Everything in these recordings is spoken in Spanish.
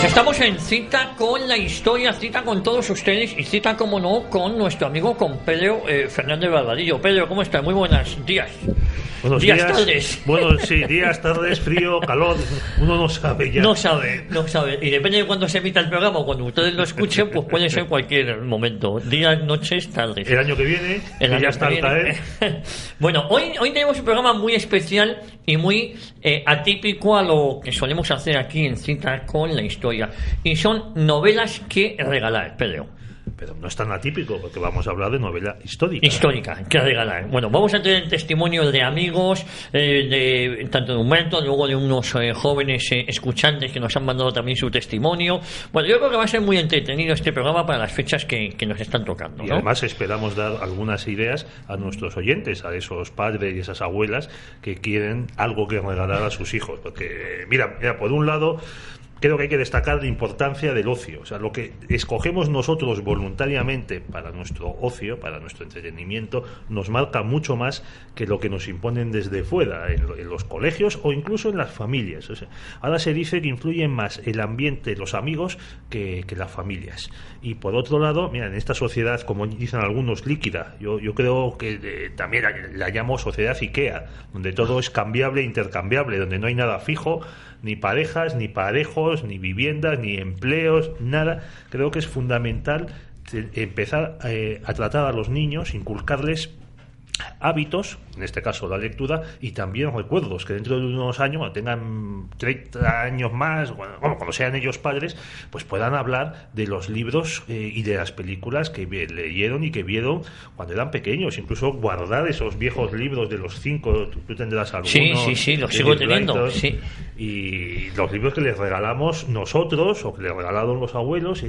Pues estamos en cita con la historia, cita con todos ustedes y cita, como no, con nuestro amigo, con Pedro Fernández Barbadillo. Pedro, ¿cómo estás? Muy buenos días. Buenos días, tardes. Bueno, sí, días, tardes, frío, calor, uno no sabe ya. No sabe. Y depende de cuándo se emita el programa o cuando ustedes lo escuchen, pues puede ser cualquier momento. Días, noches, tardes. El año que viene, ya está al caer. Bueno, hoy tenemos un programa muy especial y muy atípico a lo que solemos hacer aquí en Cita con la Historia. Y son novelas que regalar, Pedro. Pero no es tan atípico, porque vamos a hablar de novela histórica. Histórica, que regalar. Bueno, vamos a tener testimonios de amigos, tanto de Humberto, luego de unos jóvenes escuchantes que nos han mandado también su testimonio. Bueno, yo creo que va a ser muy entretenido este programa para las fechas que nos están tocando, ¿no? Y además esperamos dar algunas ideas a nuestros oyentes, a esos padres y esas abuelas que quieren algo que regalar a sus hijos. Porque, mira, por un lado, creo que hay que destacar la importancia del ocio. O sea, lo que escogemos nosotros voluntariamente para nuestro ocio, para nuestro entretenimiento, nos marca mucho más que lo que nos imponen desde fuera, en los colegios o incluso en las familias. O sea, ahora se dice que influyen más el ambiente, los amigos, que las familias. Y por otro lado, mira, en esta sociedad, como dicen algunos, líquida, yo creo que también la llamo sociedad IKEA, donde todo es cambiable e intercambiable, donde no hay nada fijo, ni parejas, ni parejos, ni viviendas, ni empleos, nada. Creo que es fundamental empezar a tratar a los niños, inculcarles hábitos, en este caso la lectura, y también recuerdos, que dentro de unos años, cuando tengan 30 años más, cuando sean ellos padres, pues puedan hablar de los libros y de las películas que leyeron y que vieron cuando eran pequeños, incluso guardar esos viejos libros de los 5, tú tendrás algunos. Sí, los sigo teniendo, sí. Y los libros que les regalamos nosotros, o que les regalaron los abuelos,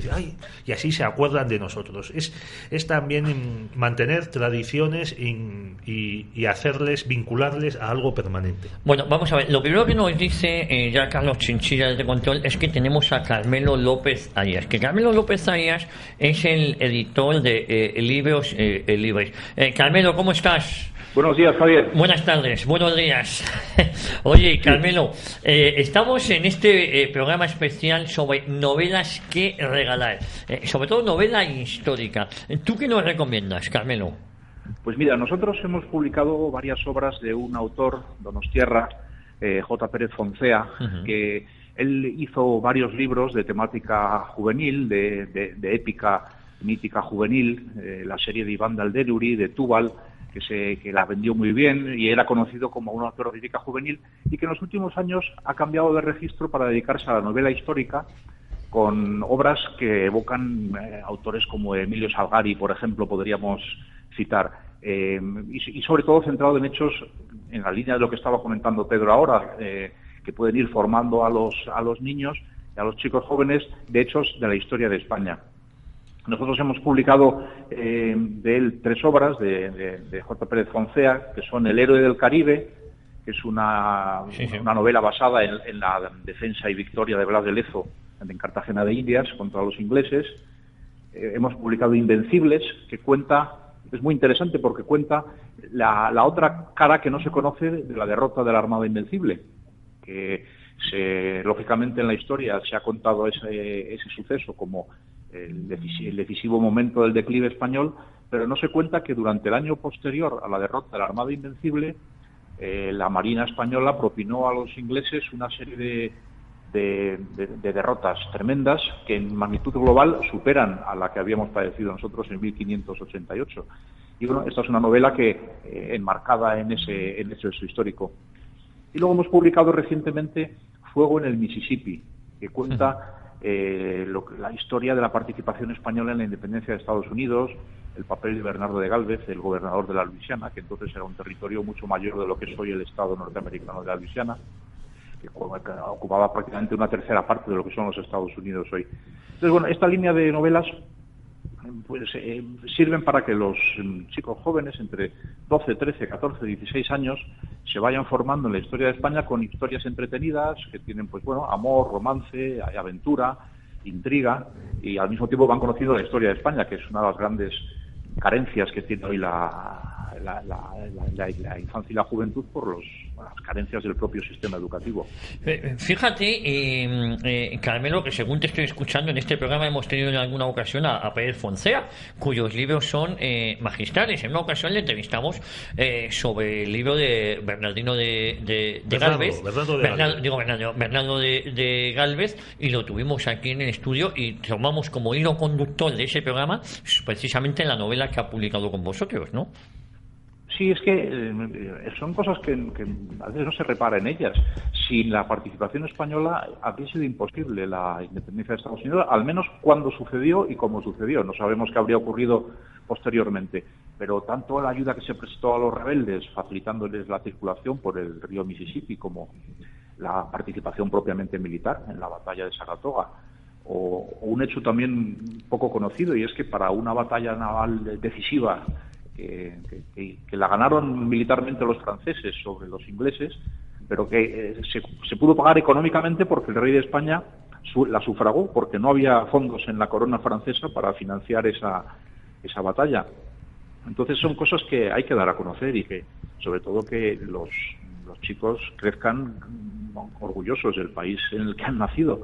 y así se acuerdan de nosotros. Es también mantener tradiciones y hacerles, vincularles a algo permanente. Bueno, vamos a ver, lo primero que nos dice ya Carlos Chinchilla de Control es que tenemos a Carmelo López Arias, que Carmelo López Arias es el editor de libros libres. Carmelo, ¿cómo estás? Buenos días, Javier. Buenas tardes, buenos días. Oye, Carmelo, estamos en este programa especial sobre novelas que regalar, sobre todo novela histórica. ¿Tú qué nos recomiendas, Carmelo? Pues mira, nosotros hemos publicado varias obras de un autor donostiarra, J. Pérez Foncea, que él hizo varios libros de temática juvenil, de épica mítica juvenil, la serie de Iván de Alderuri, de Túbal, que la vendió muy bien y era conocido como un autor de épica juvenil, y que en los últimos años ha cambiado de registro para dedicarse a la novela histórica con obras que evocan autores como Emilio Salgari, por ejemplo, podríamos citar, y sobre todo centrado en hechos en la línea de lo que estaba comentando Pedro ahora, que pueden ir formando a los niños y a los chicos jóvenes de hechos de la historia de España. Nosotros hemos publicado de él 3 obras de J. Pérez Foncea, que son El héroe del Caribe, que es una novela basada en la defensa y victoria de Blas de Lezo en Cartagena de Indias contra los ingleses. Hemos publicado Invencibles, que es muy interesante porque cuenta la otra cara que no se conoce de la derrota de la Armada Invencible, que lógicamente en la historia se ha contado ese suceso como el decisivo momento del declive español, pero no se cuenta que durante el año posterior a la derrota de la Armada Invencible, la Marina Española propinó a los ingleses una serie de derrotas tremendas que en magnitud global superan a la que habíamos padecido nosotros en 1588. Y bueno, esta es una novela que enmarcada en ese hecho histórico. Y luego hemos publicado recientemente Fuego en el Mississippi, que cuenta la historia de la participación española en la independencia de Estados Unidos, el papel de Bernardo de Gálvez, el gobernador de la Luisiana, que entonces era un territorio mucho mayor de lo que es hoy el estado norteamericano de la Luisiana, que ocupaba prácticamente una tercera parte de lo que son los Estados Unidos hoy. Entonces, bueno, esta línea de novelas pues sirven para que los chicos jóvenes entre 12, 13, 14, 16 años se vayan formando en la historia de España con historias entretenidas que tienen, pues bueno, amor, romance, aventura, intriga, y al mismo tiempo van conociendo la historia de España, que es una de las grandes carencias que tiene hoy la infancia y la juventud por las carencias del propio sistema educativo. Fíjate, Carmelo, que según te estoy escuchando en este programa hemos tenido en alguna ocasión a Pérez Foncea, cuyos libros son magistrales. En una ocasión le entrevistamos sobre el libro de Bernardino de Gálvez, Bernardo de Gálvez, y lo tuvimos aquí en el estudio y tomamos como hilo conductor de ese programa precisamente la novela que ha publicado con vosotros, ¿no? Sí, es que son cosas que a veces no se repara en ellas. Sin la participación española habría sido imposible la independencia de Estados Unidos, al menos cuando sucedió y cómo sucedió. No sabemos qué habría ocurrido posteriormente. Pero tanto la ayuda que se prestó a los rebeldes, facilitándoles la circulación por el río Mississippi, como la participación propiamente militar en la batalla de Saratoga, o un hecho también poco conocido, y es que para una batalla naval decisiva que la ganaron militarmente los franceses sobre los ingleses, pero que se pudo pagar económicamente porque el rey de España la sufragó, porque no había fondos en la corona francesa para financiar esa batalla. Entonces son cosas que hay que dar a conocer y que, sobre todo, que los chicos crezcan orgullosos del país en el que han nacido,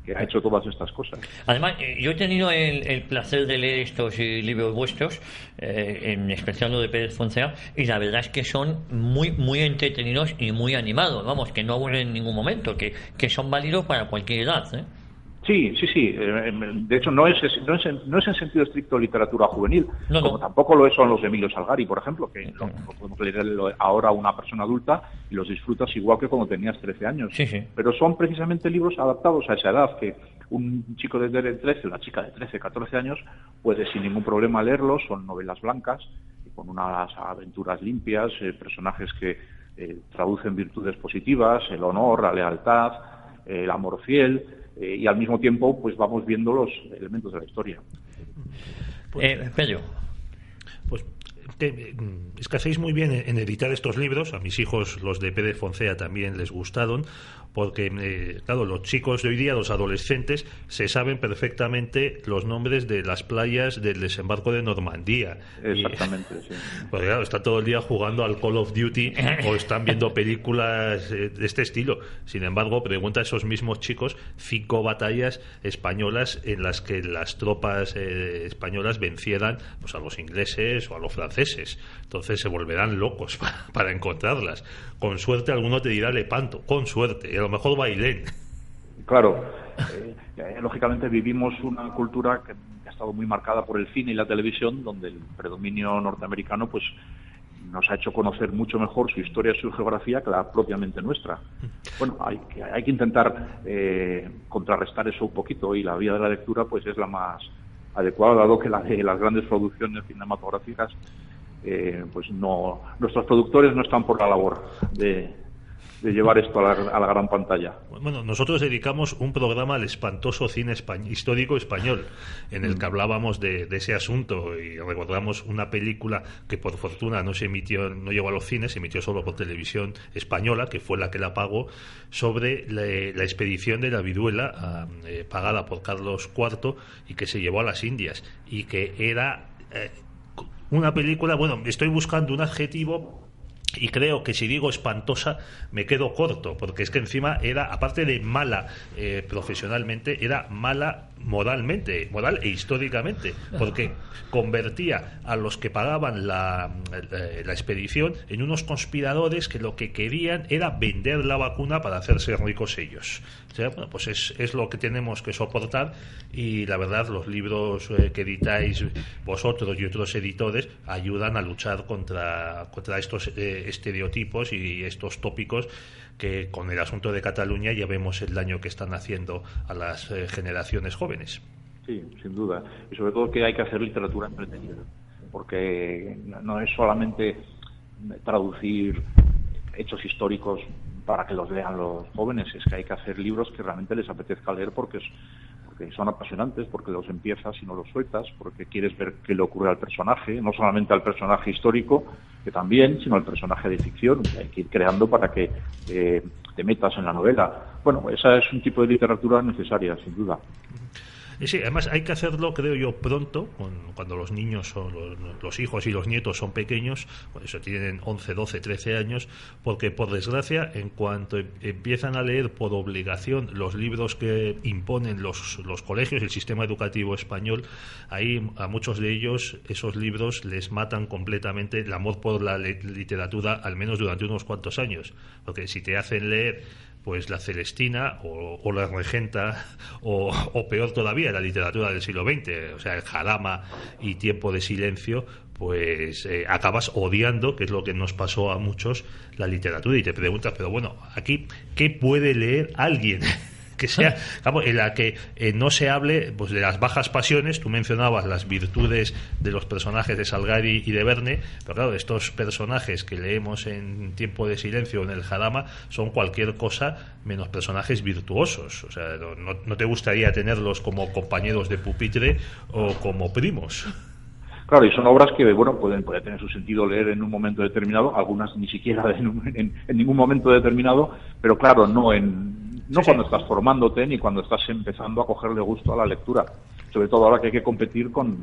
que ha hecho todas estas cosas. Además, yo he tenido el placer de leer estos libros vuestros, en especial lo de Pérez Foncea, y la verdad es que son muy muy entretenidos y muy animados, vamos, que no aburren en ningún momento, que son válidos para cualquier edad, ¿eh? Sí. De hecho, no es en sentido estricto literatura juvenil, como tampoco lo son los de Emilio Salgari, por ejemplo, que lo podemos leer ahora a una persona adulta y los disfrutas igual que cuando tenías 13 años. Sí. Pero son precisamente libros adaptados a esa edad, que un chico de 13, una chica de 13, 14 años, puede sin ningún problema leerlos. Son novelas blancas, con unas aventuras limpias, personajes que traducen virtudes positivas, el honor, la lealtad, el amor fiel, y al mismo tiempo pues vamos viendo los elementos de la historia. Pedro. Pues escaseáis muy bien en editar estos libros. A mis hijos los de Pérez Foncea también les gustaron, porque claro, los chicos de hoy día, los adolescentes, se saben perfectamente los nombres de las playas del desembarco de Normandía. Exactamente, sí. Porque claro, están todo el día jugando al Call of Duty o están viendo películas de este estilo. Sin embargo, pregunta a esos mismos chicos 5 batallas españolas en las que las tropas españolas vencieran pues a los ingleses o a los franceses. Entonces se volverán locos para encontrarlas. Con suerte alguno te dirá Lepanto, con suerte, y a lo mejor Bailén. Claro, lógicamente vivimos una cultura que ha estado muy marcada por el cine y la televisión, donde el predominio norteamericano pues nos ha hecho conocer mucho mejor su historia y su geografía que la propiamente nuestra. Bueno, hay que intentar contrarrestar eso un poquito, y la vía de la lectura pues es la más adecuada, dado que las grandes producciones cinematográficas pues no, nuestros productores no están por la labor de llevar esto a la gran pantalla. Bueno, nosotros dedicamos un programa al espantoso cine histórico español, en el que hablábamos de ese asunto, y recordamos una película que por fortuna no llegó a los cines, se emitió solo por televisión española, que fue la que la pagó, sobre la expedición de la viruela pagada por Carlos IV y que se llevó a las Indias, y que era una película, bueno, estoy buscando un adjetivo y creo que si digo espantosa me quedo corto, porque es que encima era, aparte de mala profesionalmente, era mala moral e históricamente, porque convertía a los que pagaban la expedición en unos conspiradores que lo que querían era vender la vacuna para hacerse ricos ellos. O sea, bueno, pues es lo que tenemos que soportar, y la verdad los libros que editáis vosotros y otros editores ayudan a luchar contra estos estereotipos y estos tópicos que con el asunto de Cataluña ya vemos el daño que están haciendo a las generaciones jóvenes. Sí, sin duda. Y sobre todo que hay que hacer literatura entretenida, porque no es solamente traducir hechos históricos para que los lean los jóvenes, es que hay que hacer libros que realmente les apetezca leer, porque son apasionantes, porque los empiezas y no los sueltas, porque quieres ver qué le ocurre al personaje, no solamente al personaje histórico, que también, sino al personaje de ficción, que hay que ir creando para que te metas en la novela. Bueno, esa es un tipo de literatura necesaria, sin duda. Sí, además hay que hacerlo, creo yo, pronto, cuando los niños o los hijos y los nietos son pequeños, por eso tienen 11, 12, 13 años, porque por desgracia, en cuanto empiezan a leer por obligación los libros que imponen los colegios, el sistema educativo español, ahí a muchos de ellos esos libros les matan completamente el amor por la literatura, al menos durante unos cuantos años, porque si te hacen leer pues la Celestina o la Regenta o peor todavía la literatura del siglo XX, o sea, el Jarama y Tiempo de Silencio, pues acabas odiando, que es lo que nos pasó a muchos, la literatura, y te preguntas, pero bueno, aquí, ¿qué puede leer alguien? Que sea, vamos, en la que no se hable pues de las bajas pasiones. Tú mencionabas las virtudes de los personajes de Salgari y de Verne, pero claro, estos personajes que leemos en Tiempo de Silencio o en el Jarama son cualquier cosa menos personajes virtuosos. O sea, no te gustaría tenerlos como compañeros de pupitre o como primos. Claro, y son obras que, bueno, puede tener su sentido leer en un momento determinado, algunas ni siquiera en ningún momento determinado, pero claro, no cuando estás formándote ni cuando estás empezando a cogerle gusto a la lectura, sobre todo ahora que hay que competir con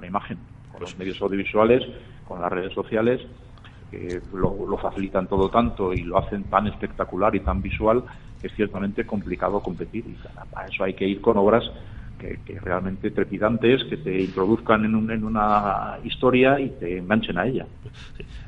la imagen, con los medios audiovisuales, con las redes sociales, que lo facilitan todo tanto y lo hacen tan espectacular y tan visual que es ciertamente complicado competir, y para eso hay que ir con obras que realmente trepidantes, que te introduzcan en una historia y te enganchen a ella.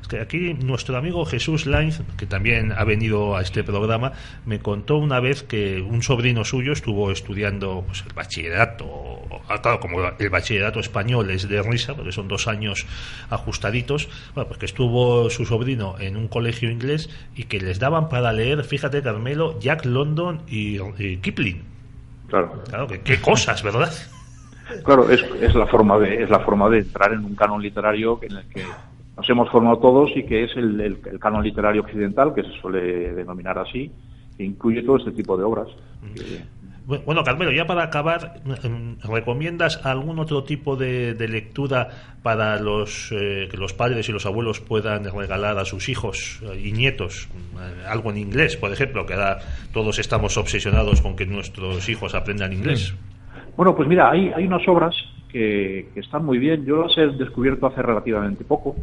Es que aquí nuestro amigo Jesús Lainz, que también ha venido a este programa, me contó una vez que un sobrino suyo estuvo estudiando pues, el bachillerato. Claro, como el bachillerato español es de risa, porque son 2 años ajustaditos, bueno, pues que estuvo su sobrino en un colegio inglés y que les daban para leer, fíjate, Carmelo, Jack London y Kipling. Claro, qué cosas, ¿verdad? Claro, es la forma de entrar en un canon literario en el que nos hemos formado todos y que es el canon literario occidental, que se suele denominar así, que incluye todo este tipo de obras. Bueno, Carmelo, ya para acabar, ¿recomiendas algún otro tipo de lectura para que los padres y los abuelos puedan regalar a sus hijos y nietos? Algo en inglés, por ejemplo, que ahora todos estamos obsesionados con que nuestros hijos aprendan inglés. Bueno, pues mira, hay unas obras que están muy bien. Yo las he descubierto hace relativamente poco.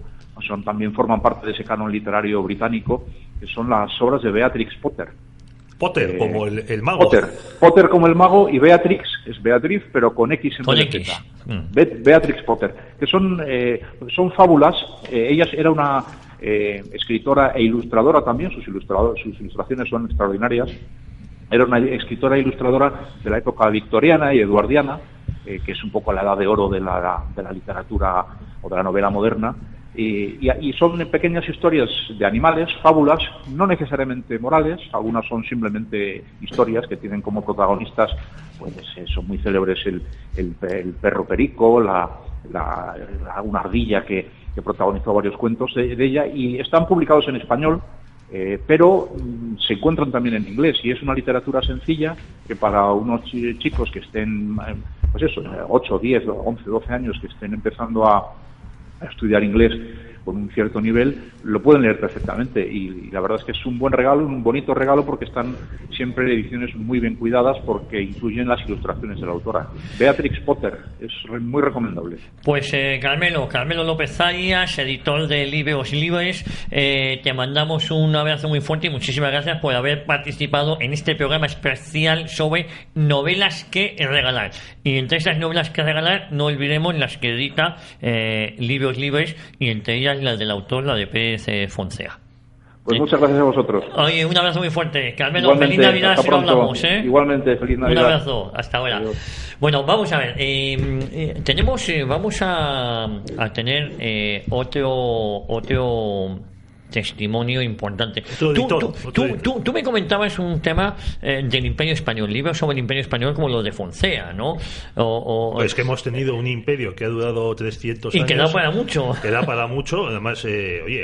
También forman parte de ese canon literario británico, que son las obras de Beatrix Potter. Potter, como el mago. Potter como el mago, y Beatrix es Beatriz, pero con X en vez de Z. Beatrix Potter, que son fábulas. Ella era una escritora e ilustradora también, sus ilustraciones son extraordinarias. Era una escritora e ilustradora de la época victoriana y eduardiana, que es un poco la edad de oro de la literatura o de la novela moderna. Y son pequeñas historias de animales, fábulas, no necesariamente morales. Algunas son simplemente historias que tienen como protagonistas, pues son muy célebres el perro Perico, una ardilla que protagonizó varios cuentos de ella, y están publicados en español, pero se encuentran también en inglés, y es una literatura sencilla que para unos chicos que estén, pues eso, 8, 10, 11, 12 años, que estén empezando a estudiar inglés con un cierto nivel, lo pueden leer perfectamente, y la verdad es que es un buen regalo, un bonito regalo, porque están siempre ediciones muy bien cuidadas, porque incluyen las ilustraciones de la autora. Beatrix Potter es muy recomendable. Pues Carmelo López Arias, editor de Libros Libres, te mandamos un abrazo muy fuerte y muchísimas gracias por haber participado en este programa especial sobre novelas que regalar. Y entre esas novelas que regalar, no olvidemos las que edita Libros Libres, y entre ellas la del autor, la de Pérez Foncea. Pues muchas gracias a vosotros. Oye, un abrazo muy fuerte. Carmelo, feliz Navidad si no hablamos. Igualmente, feliz Navidad. Un abrazo, hasta ahora. Adiós. Bueno, vamos a ver. Vamos a tener otro testimonio importante. Tú me comentabas un tema del Imperio Español, libros sobre el Imperio Español como los de Foncea, ¿no? Es que hemos tenido un imperio que ha durado 300 años. Y que da para mucho. Que da para mucho. Además,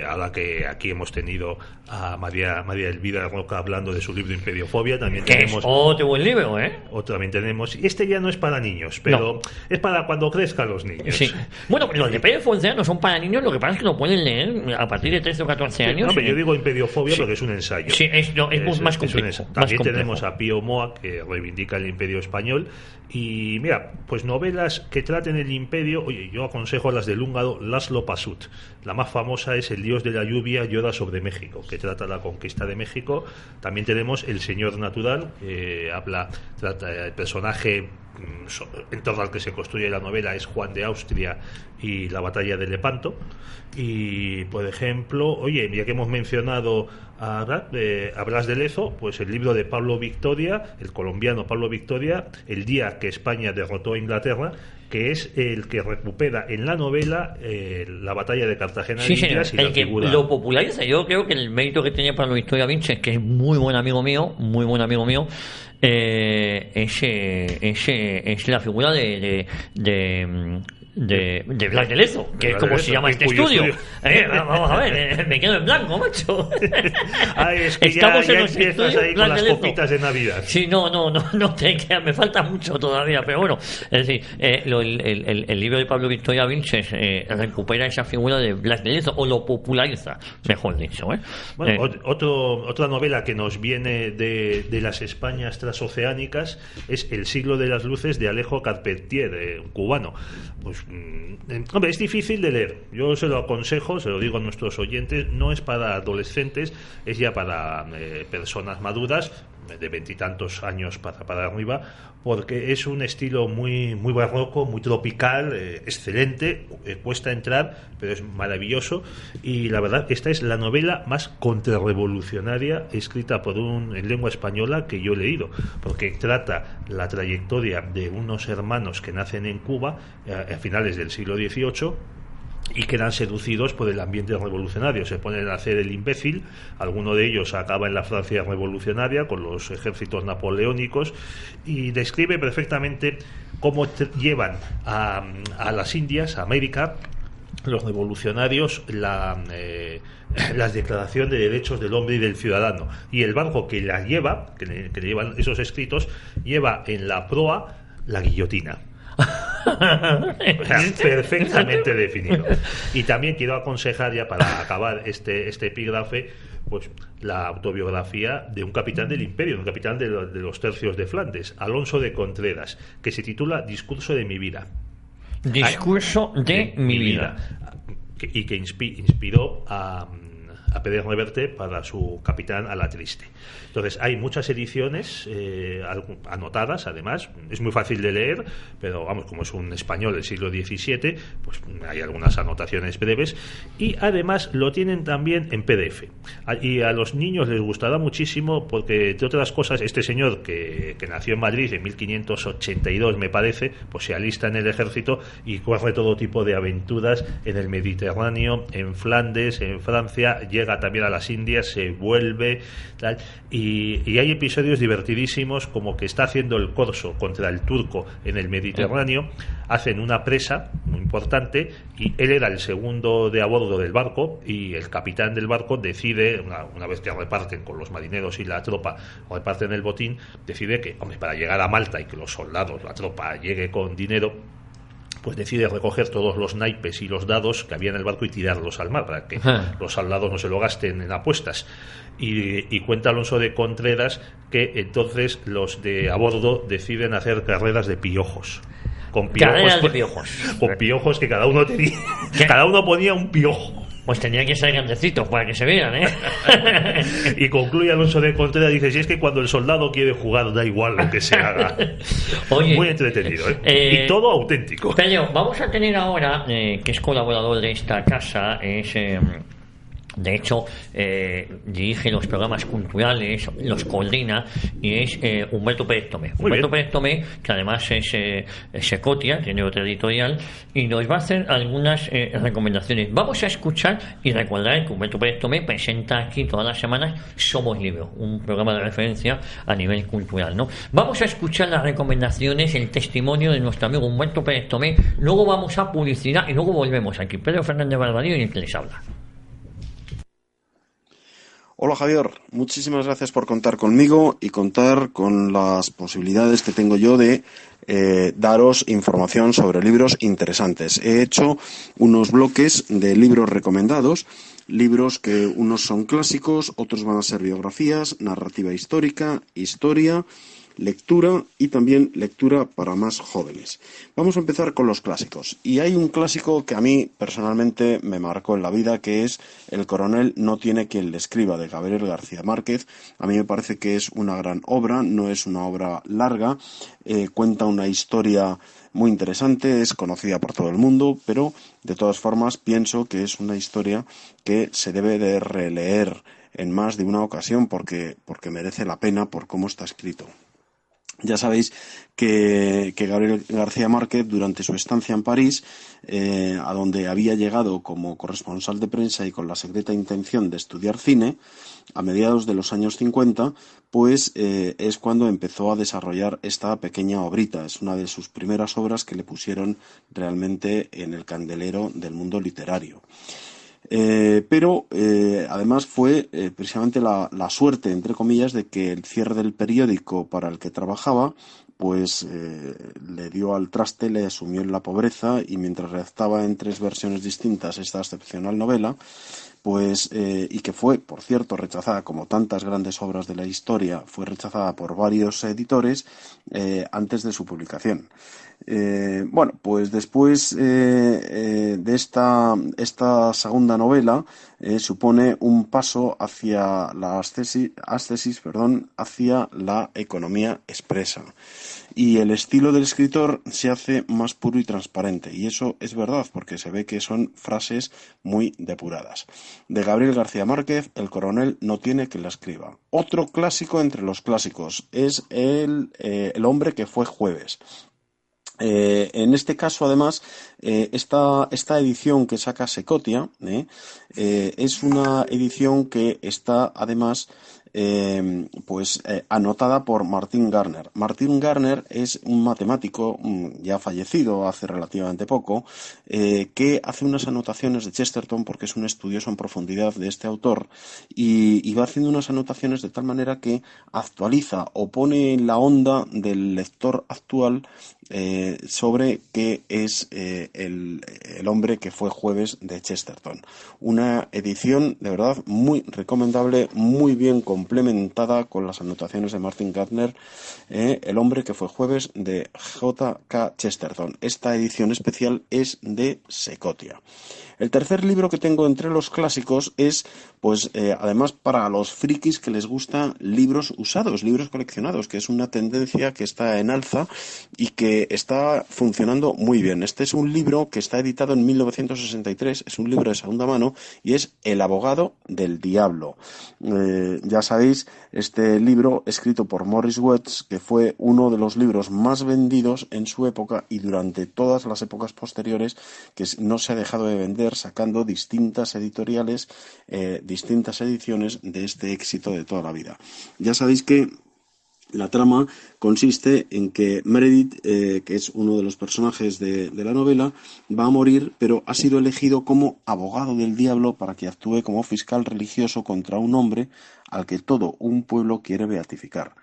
ahora que aquí hemos tenido a María Elvira Roca hablando de su libro Imperiofobia, también tenemos... Es otro buen libro, También tenemos... Este ya no es para niños, pero es para cuando crezcan los niños. Sí. Bueno, los de Pérez Foncea no son para niños, lo que pasa es que lo pueden leer a partir de 13 o 14 11 años. No, pero yo digo imperiofobia porque es un ensayo. Sí, es más complejo. También tenemos a Pío Moa, que reivindica el imperio español. Y mira, pues novelas que traten el imperio, oye, yo aconsejo las del húngaro Laszlo Pasut. La más famosa es El dios de la lluvia llora sobre México, que trata la conquista de México. También tenemos El señor natural, que trata el personaje en torno al que se construye la novela es Juan de Austria y la batalla de Lepanto. Y por ejemplo, oye, ya que hemos mencionado a Blas de Lezo, pues el libro de Pablo Victoria, el colombiano Pablo Victoria, El día que España derrotó a Inglaterra, que es el que recupera en la novela la batalla de Cartagena de Indias, y el la que figura... lo populariza. Yo creo que el mérito que tenía Pablo Victoria Vinches, que es muy buen amigo mío, es la figura de Blas de Lezo, que es como se llama este estudio. Vamos a ver, me quedo en blanco, macho. Es que estamos ya en los empiezas estudios ahí con Blas las de Lezo. copitas de Navidad. Sí, no te queda, me falta mucho todavía, pero bueno, es decir, el libro de Pablo Victoria Vinches recupera esa figura de Blas de Lezo, o lo populariza, mejor dicho. Bueno, otra novela que nos viene de las Españas transoceánicas es El siglo de las luces, de Alejo Carpentier, cubano. Pues, hombre, es difícil de leer. Yo se lo aconsejo, se lo digo a nuestros oyentes, no es para adolescentes, es ya para personas maduras, de 20 y tantos años para arriba, porque es un estilo muy barroco, muy tropical, excelente, cuesta entrar, pero es maravilloso. Y la verdad, esta es la novela más contrarrevolucionaria escrita en lengua española que yo he leído, porque trata la trayectoria de unos hermanos que nacen en Cuba a finales del siglo XVIII y quedan seducidos por el ambiente revolucionario. Se ponen a hacer el imbécil. Alguno de ellos acaba en la Francia revolucionaria con los ejércitos napoleónicos, y describe perfectamente cómo llevan a las Indias, a América, los revolucionarios, la Declaración de Derechos del Hombre y del Ciudadano, y el barco que la lleva, que le llevan esos escritos, lleva en la proa la guillotina. O sea, perfectamente definido. Y también quiero aconsejar, ya para acabar este epígrafe, pues la autobiografía de un capitán del imperio, un capitán de los tercios de Flandes, Alonso de Contreras, que se titula Discurso de mi vida. Discurso de mi vida. Y que inspiró a Pérez Reverte para su Capitán a la Triste. Entonces hay muchas ediciones anotadas, además es muy fácil de leer, pero vamos, como es un español del siglo XVII, pues hay algunas anotaciones breves, y además lo tienen también en PDF, y a los niños les gustará muchísimo porque, entre otras cosas, este señor que nació en Madrid en 1582, me parece, pues se alista en el ejército y corre todo tipo de aventuras en el Mediterráneo, en Flandes, en Francia, llega también a las Indias, se vuelve, tal, y hay episodios divertidísimos, como que está haciendo el corso contra el turco en el Mediterráneo, hacen una presa muy importante y él era el segundo de a bordo del barco, y el capitán del barco decide, una vez que reparten con los marineros y la tropa, reparten el botín, decide que, hombre, para llegar a Malta y que los soldados, la tropa, llegue con dinero, pues decide recoger todos los naipes y los dados que había en el barco y tirarlos al mar, para que los soldados no se lo gasten en apuestas. Y cuenta Alonso de Contreras que entonces los de a bordo deciden hacer carreras de piojos. Con piojos que cada uno tenía, cada uno ponía un piojo. Pues tenía que ser grandecitos para que se vean, Y concluye Alonso de Contreras, dice: si es que cuando el soldado quiere jugar da igual lo que se haga. Oye, muy entretenido, y todo auténtico. Pero vamos a tener ahora, que es colaborador de esta casa, de hecho, dirige los programas culturales, los coordina, y es Humberto Pérez Tomé. Humberto Pérez Tomé, que además es secotia, tiene otra editorial, y nos va a hacer algunas recomendaciones. Vamos a escuchar y recordar que Humberto Pérez Tomé presenta aquí todas las semanas Somos Libro, un programa de referencia a nivel cultural, ¿no? Vamos a escuchar las recomendaciones, el testimonio de nuestro amigo Humberto Pérez Tomé, luego vamos a publicidad y luego volvemos aquí. Pedro Fernández Barbadillo y el que les habla. Hola Javier, muchísimas gracias por contar conmigo y contar con las posibilidades que tengo yo de daros información sobre libros interesantes. He hecho unos bloques de libros recomendados libros que unos son clásicos, otros van a ser biografías, narrativa histórica, historia, lectura y también lectura para más jóvenes. Vamos a empezar con los clásicos. Y hay un clásico que a mí personalmente me marcó en la vida, que es El coronel no tiene quien le escriba, de Gabriel García Márquez. A mí me parece que es una gran obra, no es una obra larga, cuenta una historia muy interesante, es conocida por todo el mundo, pero de todas formas pienso que es una historia que se debe de releer en más de una ocasión porque merece la pena por cómo está escrito. Ya sabéis que Gabriel García Márquez, durante su estancia en París, a donde había llegado como corresponsal de prensa y con la secreta intención de estudiar cine, a mediados de los años 50, pues es cuando empezó a desarrollar esta pequeña obrita. Es una de sus primeras obras que le pusieron realmente en el candelero del mundo literario. Pero además fue precisamente la suerte, entre comillas, de que el cierre del periódico para el que trabajaba pues le dio al traste, le sumió en la pobreza, y mientras redactaba en 3 versiones distintas esta excepcional novela, pues y que fue, por cierto, rechazada, como tantas grandes obras de la historia, fue rechazada por varios editores antes de su publicación. Bueno, pues después de esta segunda novela supone un paso hacia la ascesis, hacia la economía expresa. Y el estilo del escritor se hace más puro y transparente. Y eso es verdad, porque se ve que son frases muy depuradas. De Gabriel García Márquez, El coronel no tiene quien la escriba. Otro clásico entre los clásicos es El hombre que fue jueves. En este caso, además, esta edición que saca Secotia es una edición que está, además, anotada por Martin Gardner. Martin Gardner es un matemático ya fallecido hace relativamente poco, que hace unas anotaciones de Chesterton porque es un estudioso en profundidad de este autor, y va haciendo unas anotaciones de tal manera que actualiza o pone en la onda del lector actual sobre qué es el hombre que fue jueves de Chesterton. Una edición de verdad muy recomendable, muy bien complementada con las anotaciones de Martin Gardner, El hombre que fue jueves de J.K. Chesterton. Esta edición especial es de Secotia. El tercer libro que tengo entre los clásicos es, además, para los frikis que les gustan libros usados, libros coleccionados, que es una tendencia que está en alza y que está funcionando muy bien. Este es un libro que está editado en 1963, es un libro de segunda mano y es El abogado del diablo. Ya sabéis, este libro escrito por Morris West, que fue uno de los libros más vendidos en su época y durante todas las épocas posteriores, que no se ha dejado de vender, sacando distintas editoriales, distintas ediciones de este éxito de toda la vida. Ya sabéis que la trama consiste en que Meredith, que es uno de los personajes de la novela, va a morir, pero ha sido elegido como abogado del diablo para que actúe como fiscal religioso contra un hombre al que todo un pueblo quiere beatificar.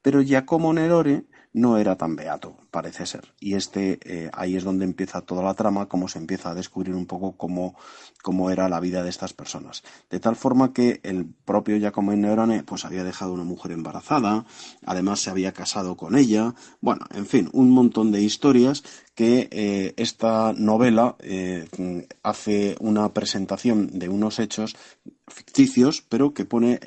Pero Giacomo Nerore no era tan beato, parece ser. Y ahí es donde empieza toda la trama, cómo se empieza a descubrir un poco cómo era la vida de estas personas. De tal forma que el propio Giacomo Nerone pues había dejado una mujer embarazada, además se había casado con ella, bueno, en fin, un montón de historias que esta novela hace una presentación de unos hechos ficticios, pero que pone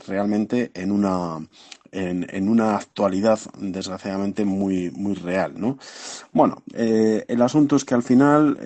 realmente en una actualidad desgraciadamente muy, muy real, ¿no? Bueno, el asunto es que al final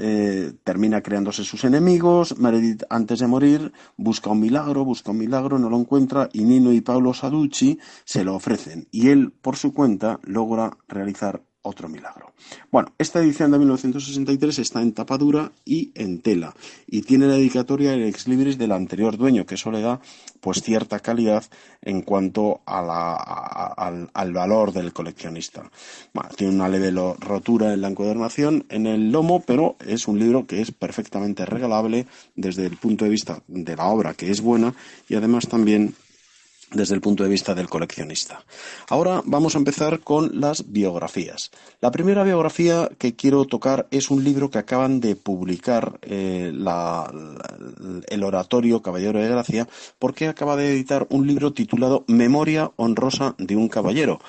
termina creándose sus enemigos. Meredith, antes de morir, busca un milagro, no lo encuentra, y Nino y Paolo Saducci se lo ofrecen, y él, por su cuenta, logra realizar otro milagro. Bueno, esta edición de 1963 está en tapa dura y en tela, y tiene la dedicatoria del ex libris del anterior dueño, que eso le da pues cierta calidad en cuanto al valor del coleccionista. Bueno, tiene una leve rotura en la encuadernación en el lomo, pero es un libro que es perfectamente regalable desde el punto de vista de la obra, que es buena, y además también desde el punto de vista del coleccionista. Ahora vamos a empezar con las biografías. La primera biografía que quiero tocar es un libro que acaban de publicar el oratorio Caballero de Gracia, porque acaba de editar un libro titulado Memoria honrosa de un caballero.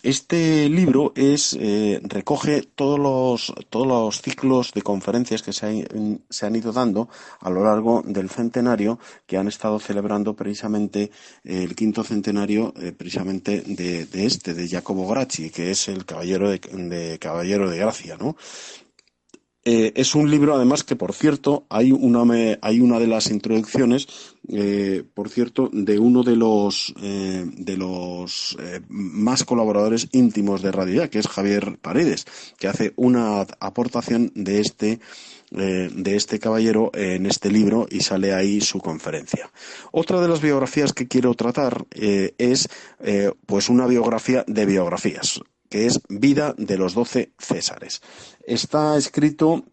Este libro recoge todos los ciclos de conferencias que se han ido dando a lo largo del centenario, que han estado celebrando precisamente el quinto centenario precisamente de Jacobo Gracchi, que es el Caballero de Gracia, ¿no? Es un libro, además, que, por cierto, hay una de las introducciones, por cierto, de uno de los más colaboradores íntimos de Radio Ya, que es Javier Paredes, que hace una aportación de este caballero en este libro, y sale ahí su conferencia. Otra de las biografías que quiero tratar es pues una biografía de biografías, que es Vida de los 12 Césares. Está escrito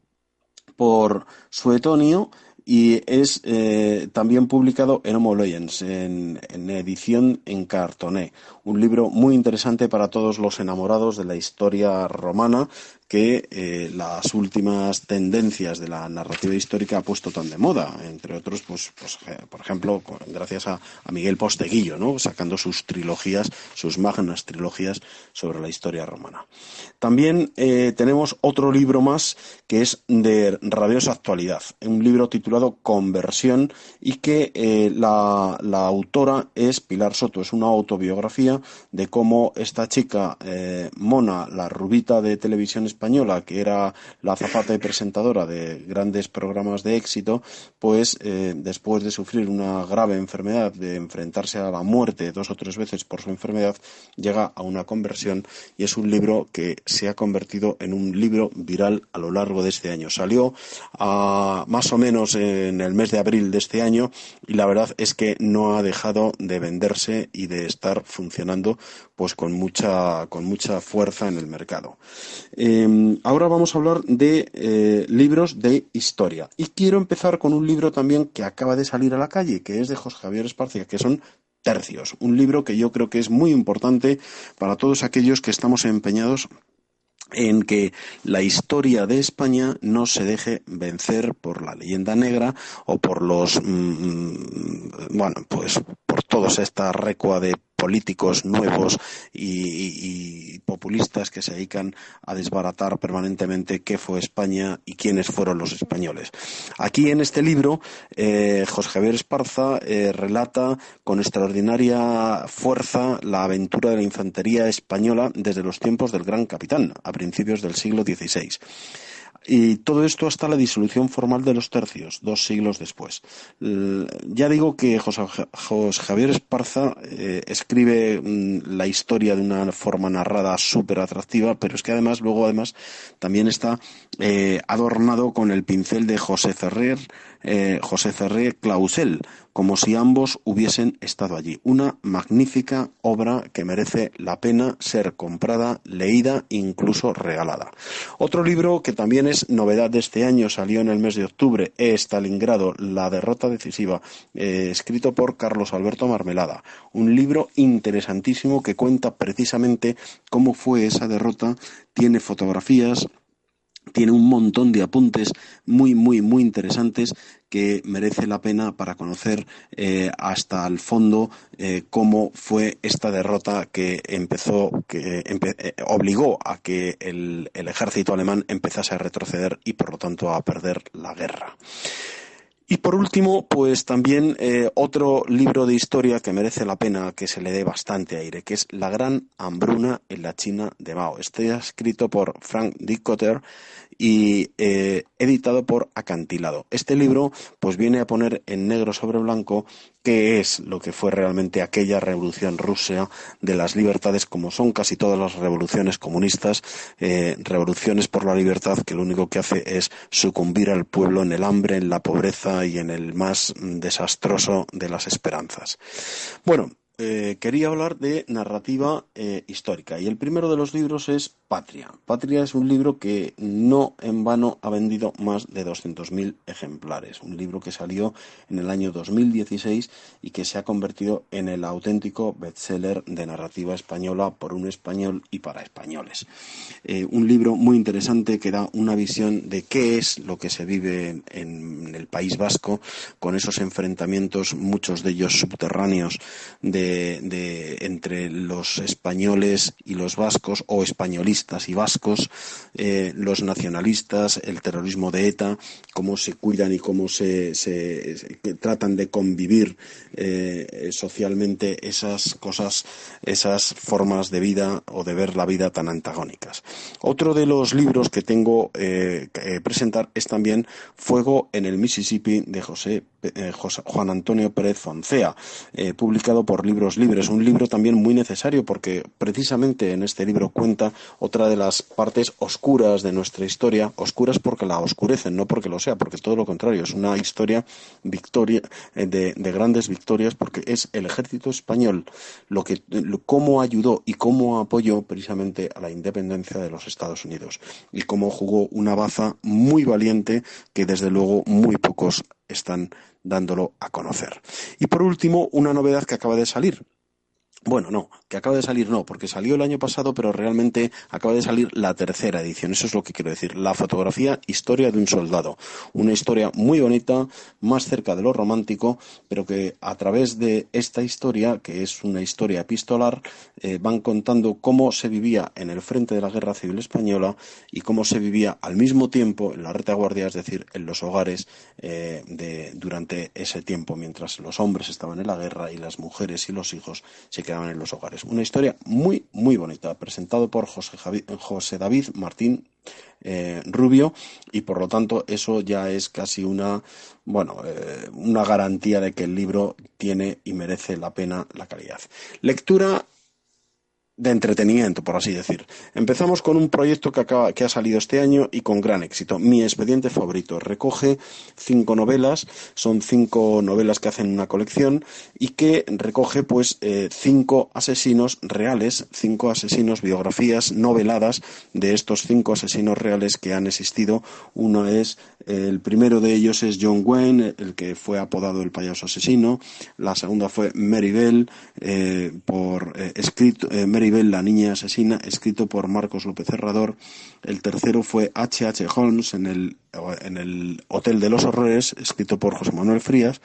por Suetonio y es también publicado en Homo Loyens, en edición en cartoné. Un libro muy interesante para todos los enamorados de la historia romana, que las últimas tendencias de la narrativa histórica ha puesto tan de moda, entre otros, pues por ejemplo, gracias a Miguel Posteguillo, ¿no?, sacando sus magnas trilogías sobre la historia romana. También tenemos otro libro más, que es de rabiosa actualidad, un libro titulado Conversión, y que la autora es Pilar Soto. Es una autobiografía de cómo esta chica, Mona, la rubita de televisión española, que era la azafata y presentadora de grandes programas de éxito, pues después de sufrir una grave enfermedad, de enfrentarse a la muerte 2 o 3 veces por su enfermedad, llega a una conversión, y es un libro que se ha convertido en un libro viral a lo largo de este año. Salió más o menos en el mes de abril de este año, y la verdad es que no ha dejado de venderse y de estar funcionando pues con mucha fuerza en el mercado. Ahora vamos a hablar de libros de historia, y quiero empezar con un libro también que acaba de salir a la calle, que es de José Javier Esparza, que son Tercios, un libro que yo creo que es muy importante para todos aquellos que estamos empeñados en que la historia de España no se deje vencer por la leyenda negra o por por toda esta recua de políticos nuevos y populistas que se dedican a desbaratar permanentemente qué fue España y quiénes fueron los españoles. Aquí en este libro, José Javier Esparza relata con extraordinaria fuerza la aventura de la infantería española desde los tiempos del Gran Capitán, a principios del siglo XVI. Y todo esto hasta la disolución formal de los tercios, 2 siglos después. Ya digo que José Javier Esparza escribe la historia de una forma narrada súper atractiva, pero es que además también está adornado con el pincel de José Ferrer Clausel, como si ambos hubiesen estado allí. Una magnífica obra que merece la pena ser comprada, leída, incluso regalada. Otro libro que también es novedad de este año, salió en el mes de octubre, es Stalingrado, la derrota decisiva, escrito por Carlos Alberto Marmelada. Un libro interesantísimo que cuenta precisamente cómo fue esa derrota, tiene fotografías, tiene un montón de apuntes muy, muy, muy interesantes que merece la pena para conocer hasta el fondo cómo fue esta derrota que obligó a que el ejército alemán empezase a retroceder y por lo tanto a perder la guerra. Y por último, pues también otro libro de historia que merece la pena que se le dé bastante aire, que es La gran hambruna en la China de Mao. Está escrito por Frank Dikötter y editado por Acantilado. Este libro pues viene a poner en negro sobre blanco qué es lo que fue realmente aquella revolución rusa de las libertades, como son casi todas las revoluciones comunistas, revoluciones por la libertad que lo único que hace es sucumbir al pueblo en el hambre, en la pobreza y en el más desastroso de las esperanzas. Bueno, quería hablar de narrativa histórica, y el primero de los libros es Patria. Patria es un libro que no en vano ha vendido más de 200.000 ejemplares. Un libro que salió en el año 2016 y que se ha convertido en el auténtico bestseller de narrativa española por un español y para españoles. Un libro muy interesante que da una visión de qué es lo que se vive en el País Vasco, con esos enfrentamientos, muchos de ellos subterráneos, entre los españoles y los vascos, o españolistas y vascos, los nacionalistas, el terrorismo de ETA, cómo se cuidan y cómo se tratan de convivir socialmente esas cosas, esas formas de vida o de ver la vida tan antagónicas. Otro de los libros que tengo que presentar es también Fuego en el Mississippi, de Juan Antonio Pérez Foncea, publicado por Libros Libres. Un libro también muy necesario porque precisamente en este libro cuenta otra de las partes oscuras de nuestra historia, oscuras porque la oscurecen, no porque lo sea, porque todo lo contrario, es una historia de grandes victorias, porque es el ejército español cómo ayudó y cómo apoyó precisamente a la independencia de los Estados Unidos, y cómo jugó una baza muy valiente que desde luego muy pocos están dándolo a conocer. Y por último, una novedad que acaba de salir. Bueno, no, que acaba de salir no, porque salió el año pasado, pero realmente acaba de salir la tercera edición. Eso es lo que quiero decir. La fotografía Historia de un soldado. Una historia muy bonita, más cerca de lo romántico, pero que a través de esta historia, que es una historia epistolar, van contando cómo se vivía en el frente de la Guerra Civil Española y cómo se vivía al mismo tiempo en la retaguardia, es decir, en los hogares durante ese tiempo, mientras los hombres estaban en la guerra y las mujeres y los hijos se quedaban en los hogares. Una historia muy, muy bonita, presentado por José David Martín Rubio, y por lo tanto eso ya es casi una garantía de que el libro tiene y merece la pena la calidad. Lectura de entretenimiento, por así decir. Empezamos con un proyecto que ha salido este año y con gran éxito. Mi expediente favorito. Recoge 5 novelas, son 5 novelas que hacen una colección y que recoge 5 asesinos reales, 5 asesinos, biografías noveladas de estos 5 asesinos reales que han existido. Uno es, el primero de ellos es John Wayne, el que fue apodado el payaso asesino. La segunda fue Mary Bell, Mary Bell, la niña asesina, escrito por Marcos López Herrador. El tercero fue H.H. Holmes en el Hotel de los Horrores, escrito por José Manuel Frías.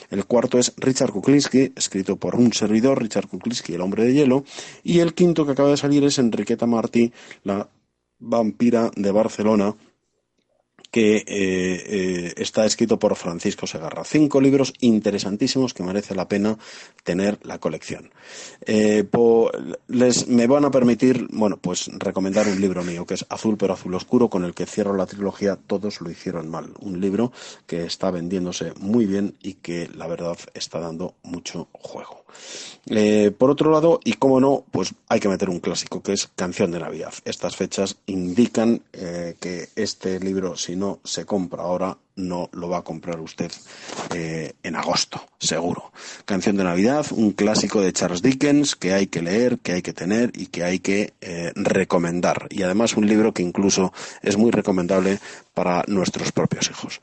El cuarto es Richard Kuklinski, escrito por un servidor, Richard Kuklinski, el hombre de hielo. Y el quinto que acaba de salir es Enriqueta Martí, la vampira de Barcelona, que está escrito por Francisco Segarra. 5 libros interesantísimos que merece la pena tener la colección. Me van a permitir, recomendar un libro mío, que es Azul pero azul oscuro, con el que cierro la trilogía Todos lo hicieron mal. Un libro que está vendiéndose muy bien y que la verdad está dando mucho juego. Por otro lado, y cómo no, pues hay que meter un clásico, que es Canción de Navidad. Estas fechas indican que este libro, si no se compra ahora, no lo va a comprar usted en agosto, seguro. Canción de Navidad, un clásico de Charles Dickens que hay que leer, que hay que tener y que hay que recomendar. Y además un libro que incluso es muy recomendable para nuestros propios hijos.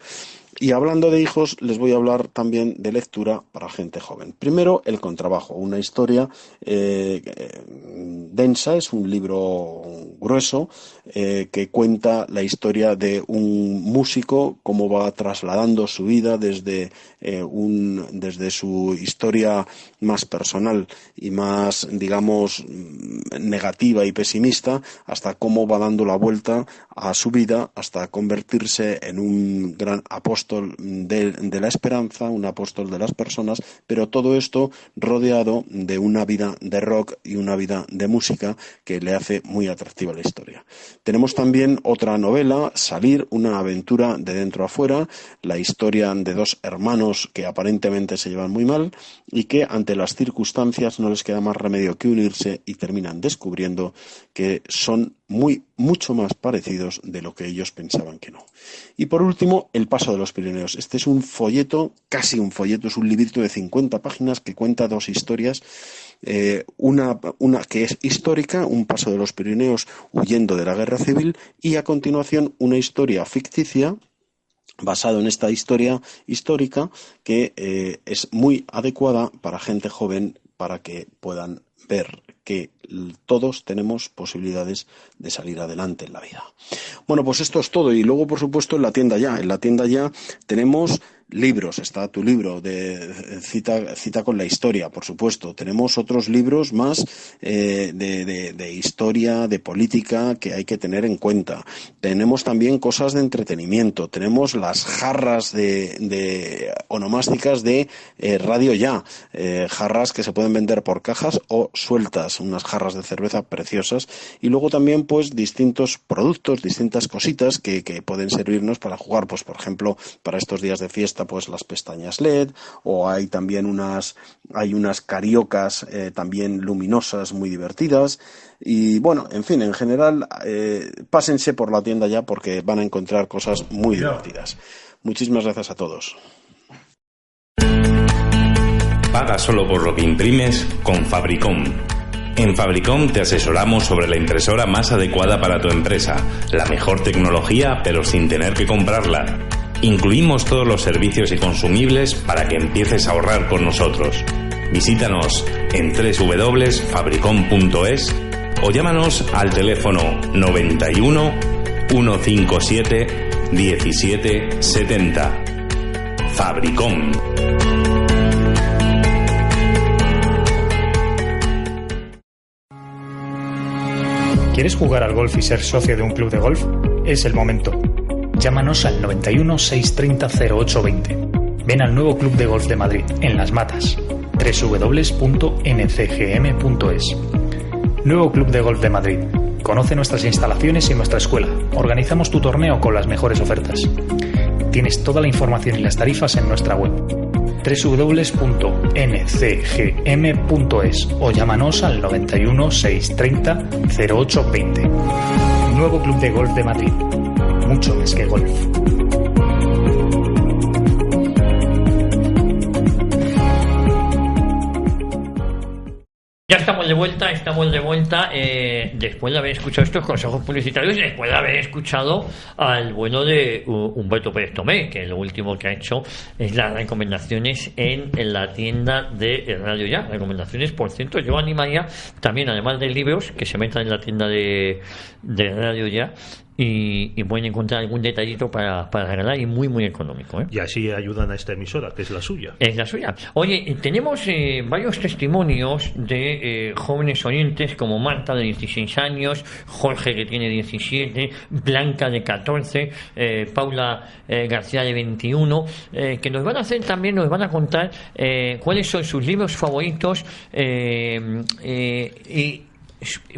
Y hablando de hijos, les voy a hablar también de lectura para gente joven. Primero, El contrabajo, una historia densa, es un libro grueso que cuenta la historia de un músico, cómo va trasladando su vida desde su historia más personal y más, digamos, negativa y pesimista, hasta cómo va dando la vuelta a su vida hasta convertirse en un gran apóstol de la esperanza, un apóstol de las personas, pero todo esto rodeado de una vida de rock y una vida de música que le hace muy atractiva la historia. Tenemos también otra novela, Salir, una aventura de dentro a fuera, la historia de 2 hermanos que aparentemente se llevan muy mal y que ante las circunstancias no les queda más remedio que unirse y terminan descubriendo que son mucho más parecidos de lo que ellos pensaban que no. Y por último, El paso de los Pirineos. Este es un folleto, casi un folleto, es un librito de 50 páginas que cuenta dos historias. Una que es histórica, un paso de los Pirineos huyendo de la guerra civil, y a continuación una historia ficticia basado en esta historia histórica que es muy adecuada para gente joven, para que puedan ver que todos tenemos posibilidades de salir adelante en la vida. Bueno, pues esto es todo. Y luego, por supuesto, en la tienda ya tenemos libros. Está tu libro de cita con la historia, por supuesto. Tenemos otros libros más de historia, de política, que hay que tener en cuenta. Tenemos también cosas de entretenimiento. Tenemos las jarras de onomásticas de Radio Ya, jarras que se pueden vender por cajas o sueltas, unas jarras de cerveza preciosas. Y luego también pues distintos productos, distintas cositas que pueden servirnos para jugar, pues por ejemplo, para estos días de fiesta, pues las pestañas LED, o hay también unas cariocas también luminosas muy divertidas. Y bueno, en fin, en general, pásense por la tienda ya, porque van a encontrar cosas muy divertidas. Muchísimas gracias a todos. Paga solo por lo que imprimes con Fabricom. En Fabricom te asesoramos sobre la impresora más adecuada para tu empresa, la mejor tecnología, pero sin tener que comprarla. Incluimos todos los servicios y consumibles para que empieces a ahorrar con nosotros. Visítanos en www.fabricom.es o llámanos al teléfono 91 157 17 70. Fabricom. ¿Quieres jugar al golf y ser socio de un club de golf? Es el momento. Llámanos al 91 630 0820. Ven al nuevo Club de Golf de Madrid, en Las Matas. www.ncgm.es. Nuevo Club de Golf de Madrid. Conoce nuestras instalaciones y nuestra escuela. Organizamos tu torneo con las mejores ofertas. Tienes toda la información y las tarifas en nuestra web. www.ncgm.es o llámanos al 91 630 0820. Nuevo Club de Golf de Madrid. Mucho más que golf. Ya estamos de vuelta, después de haber escuchado estos consejos publicitarios y después de haber escuchado al bueno de Humberto Pérez Tomé, que lo último que ha hecho es las recomendaciones en la tienda de Radio Ya. Recomendaciones, por cierto, yo animaría también, además de libros, que se metan en la tienda de Radio Ya y pueden encontrar algún detallito para regalar, y muy muy económico, ¿eh? Y así ayudan a esta emisora, que es la suya. Es la suya. Oye, tenemos varios testimonios de jóvenes oyentes, como Marta, de 16 años, Jorge, que tiene 17, Blanca, de 14, Paula García, de 21, que nos van a hacer también, nos van a contar cuáles son sus libros favoritos y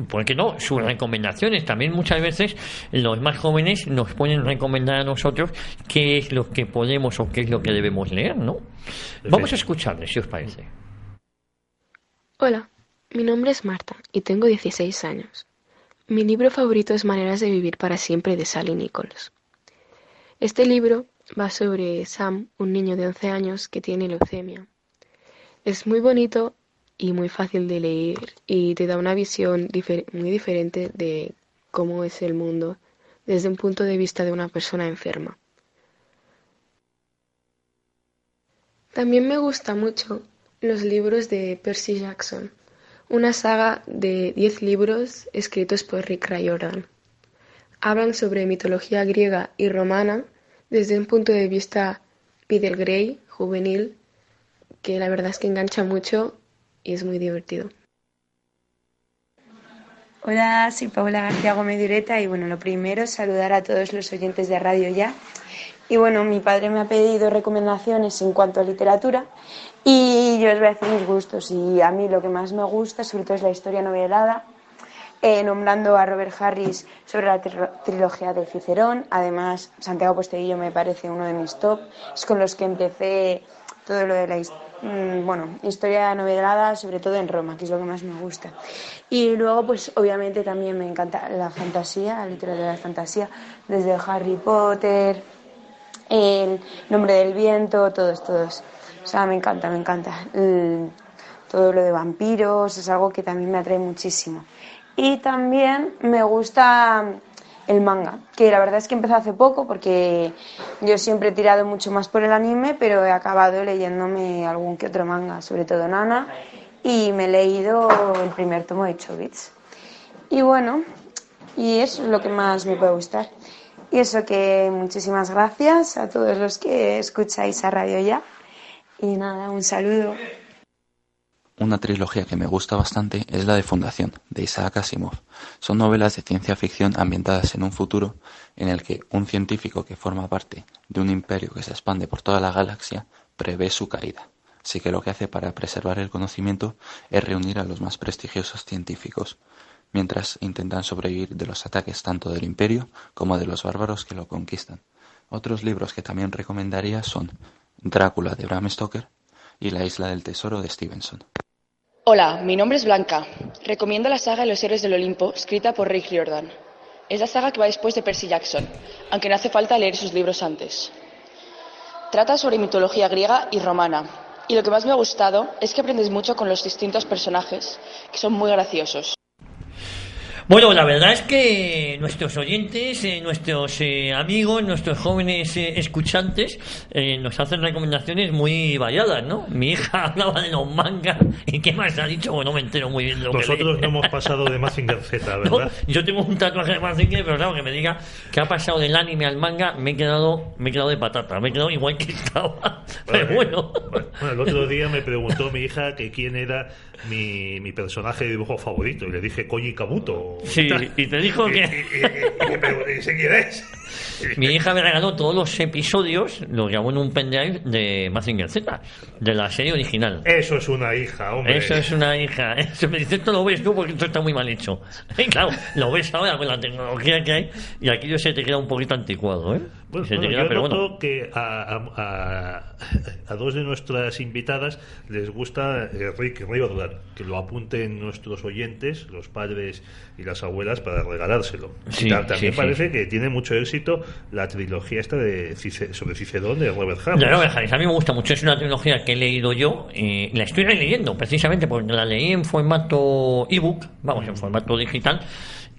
¿por qué no? Sus recomendaciones. También muchas veces los más jóvenes nos pueden recomendar a nosotros qué es lo que podemos o qué es lo que debemos leer, ¿no? Vamos a escucharles, si os parece. Hola, mi nombre es Marta y tengo 16 años. Mi libro favorito es Maneras de vivir para siempre, de Sally Nichols. Este libro va sobre Sam, un niño de 11 años que tiene leucemia. Es muy bonito y muy fácil de leer, y te da una visión muy diferente de cómo es el mundo desde un punto de vista de una persona enferma. También me gustan mucho los libros de Percy Jackson, una saga de 10 libros escritos por Rick Riordan. Hablan sobre mitología griega y romana desde un punto de vista middle grey, juvenil, que la verdad es que engancha mucho y es muy divertido. Hola, soy Paula García Gómez Dureta y bueno, lo primero es saludar a todos los oyentes de Radio Ya. Y bueno, mi padre me ha pedido recomendaciones en cuanto a literatura y yo os voy a decir mis gustos. Y a mí lo que más me gusta sobre todo es la historia novelada, nombrando a Robert Harris sobre la trilogía del Cicerón. Además, Santiago Posteguillo me parece uno de mis top. Es con los que empecé todo lo de la historia novelada, sobre todo en Roma, que es lo que más me gusta. Y luego, pues obviamente también me encanta la fantasía, la literatura de la fantasía, desde Harry Potter, El nombre del viento, todos. O sea, me encanta. Todo lo de vampiros es algo que también me atrae muchísimo. Y también me gusta el manga, que la verdad es que empecé hace poco porque yo siempre he tirado mucho más por el anime, pero he acabado leyéndome algún que otro manga, sobre todo Nana, y me he leído el primer tomo de Chobits. Y bueno, y eso es lo que más me puede gustar. Y eso, que muchísimas gracias a todos los que escucháis a Radio Ya. Y nada, un saludo. Una trilogía que me gusta bastante es la de Fundación, de Isaac Asimov. Son novelas de ciencia ficción ambientadas en un futuro en el que un científico que forma parte de un imperio que se expande por toda la galaxia prevé su caída. Así que lo que hace para preservar el conocimiento es reunir a los más prestigiosos científicos, mientras intentan sobrevivir de los ataques tanto del imperio como de los bárbaros que lo conquistan. Otros libros que también recomendaría son Drácula de Bram Stoker y La isla del tesoro de Stevenson. Hola, mi nombre es Blanca. Recomiendo la saga Los héroes del Olimpo, escrita por Rick Riordan. Es la saga que va después de Percy Jackson, aunque no hace falta leer sus libros antes. Trata sobre mitología griega y romana, y lo que más me ha gustado es que aprendes mucho con los distintos personajes, que son muy graciosos. Bueno, la verdad es que nuestros oyentes, nuestros amigos, nuestros jóvenes escuchantes nos hacen recomendaciones muy variadas, ¿no? Mi hija hablaba de los mangas. ¿Y qué más ha dicho? Bueno, no me entero muy bien de lo Nosotros que no hemos pasado de Mazinger Z, ¿verdad? No, yo tengo un tatuaje de Mazinger, pero claro, que me diga que ha pasado del anime al manga, me he quedado de patata, me he quedado igual que estaba. Pero bueno, el otro día me preguntó mi hija que quién era mi personaje de dibujo favorito y le dije Koji Kabuto. Sí, y te dijo que... ¿Y quién es? Mi hija me regaló todos los episodios, los grabó en un pendrive de Mazinger Z, de la serie original. Eso es una hija, hombre. Eso es una hija. Eso me dice, esto lo ves tú porque esto está muy mal hecho. Y claro, lo ves ahora con la tecnología que hay y aquello se te queda un poquito anticuado, ¿eh? Bueno, yo noto que a dos de nuestras invitadas les gusta Rick Riordan, que lo apunten nuestros oyentes, los padres y las abuelas, para regalárselo. Sí, también parece que tiene mucho éxito la trilogía esta sobre Cicerón de Robert Harris. De Robert Harris, a mí me gusta mucho, es una trilogía que he leído yo, la estoy releyendo precisamente porque la leí en formato ebook, en formato digital,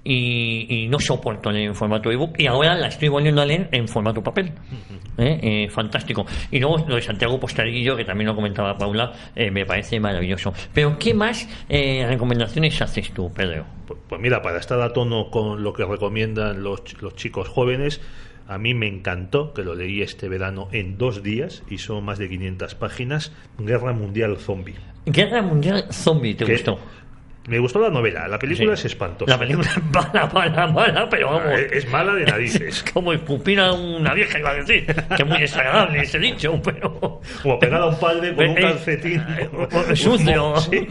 y no soporto leer en formato ebook, y ahora la estoy volviendo a leer en formato papel. Fantástico. Y luego lo de Santiago Posteguillo, que también lo comentaba Paula, me parece maravilloso. Pero ¿qué más recomendaciones haces tú, Pedro? Pues mira, para estar a tono con lo que recomiendan los chicos jóvenes, a mí me encantó, que lo leí este verano en 2 días y son más de 500 páginas, Guerra Mundial Zombie. Guerra Mundial Zombie, ¿te gustó? Me gustó la novela, la película es espantosa. La película es mala, pero vamos. Es mala de narices. Es como escupir a una vieja, iba a decir, que es muy desagradable ese dicho, pero. Como pegar a un padre con un calcetín sucio. Sí.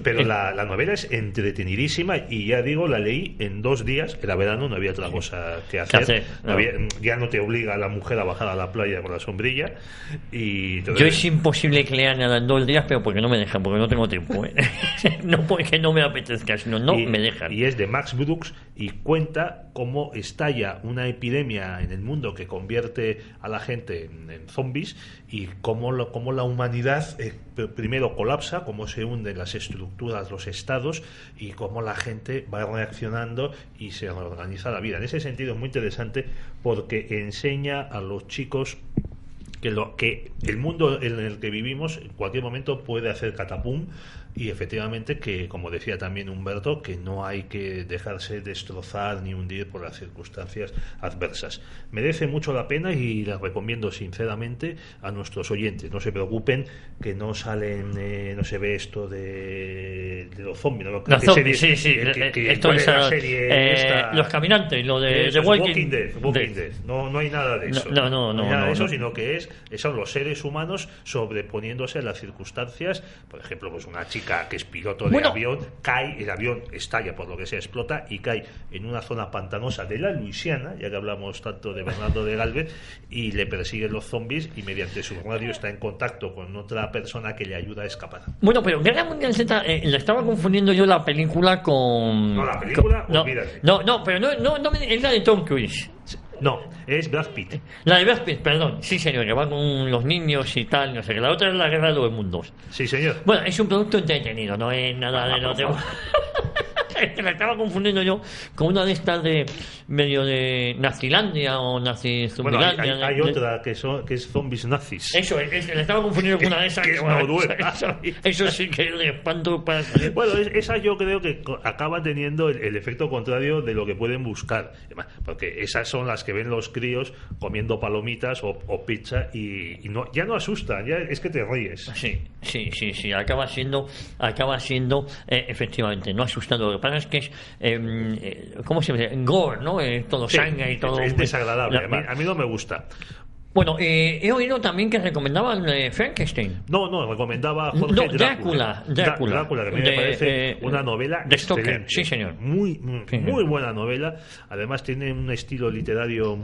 Pero Es... la novela es entretenidísima y ya digo, la leí en 2 días. Era verano, no había otra cosa que hacer. Ya no te obliga a la mujer a bajar a la playa con la sombrilla. Yo es imposible que lea nada en 2 días, pero porque no me dejan, porque no tengo tiempo. No porque no me apetezca, sino me dejan. Y es de Max Brooks y cuenta cómo estalla una epidemia en el mundo que convierte a la gente en zombies y cómo la humanidad primero colapsa, cómo se hunden las estructuras, los estados, y cómo la gente va reaccionando y se reorganiza la vida. En ese sentido es muy interesante porque enseña a los chicos que el mundo en el que vivimos en cualquier momento puede hacer catapum, y efectivamente que, como decía también Humberto, que no hay que dejarse destrozar ni hundir por las circunstancias adversas. Merece mucho la pena y la recomiendo sinceramente a nuestros oyentes. No se preocupen que no salen, no se ve esto de los zombies, ¿no? Los zombies, sí. Esto es la serie Los Caminantes, lo de The Walking Dead. No hay nada de eso. No hay nada de eso, sino que son los seres humanos sobreponiéndose a las circunstancias. Por ejemplo, pues una chica chica que es piloto de avión, cae, el avión estalla por lo que sea, explota y cae en una zona pantanosa de la Luisiana, ya que hablamos tanto de Bernardo de Galvez, y le persiguen los zombies y mediante su radio está en contacto con otra persona que le ayuda a escapar. Bueno, pero Guerra Mundial Z, la estaba confundiendo yo la película con... No, la película, olvídate. No, pero no es la de Tom Cruise. No, es Brad Pitt. La de Brad Pitt, perdón. Sí, señor, que va con los niños y tal, no sé, que la otra es la Guerra de los Mundos. Sí, señor. Bueno, es un producto entretenido, no es nada de lo demás. La estaba confundiendo yo con una de estas de medio de Nazilandia o Nazi-Zumbilandia. Bueno, hay otra que es Zombies Nazis. Eso, la estaba confundiendo con una de esas. Eso sí que es de espanto para salir. Bueno, esa yo creo que acaba teniendo el efecto contrario de lo que pueden buscar. Porque esas son las que ven los críos comiendo palomitas o pizza y ya no asustan, ya es que te ríes. Sí, acaba siendo efectivamente, no asustando. Lo que pasa es que es ¿cómo se dice? Gore, ¿no? Todo sangre y todo. Es desagradable, a mí no me gusta. Bueno, he oído también que recomendaban Frankenstein. No, recomendaba Jorge Drácula, que me parece una novela de excelente. Stoker, sí, señor. Muy buena novela. Además tiene un estilo literario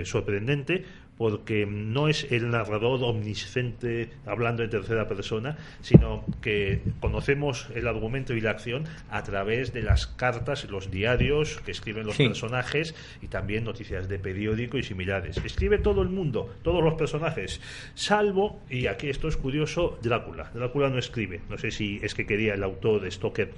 sorprendente, porque no es el narrador omnisciente hablando en tercera persona, sino que conocemos el argumento y la acción a través de las cartas, los diarios que escriben los personajes y también noticias de periódico y similares. Escribe todo el mundo, todos los personajes, salvo, y aquí esto es curioso, Drácula. Drácula no escribe. No sé si es que quería el autor de Stoker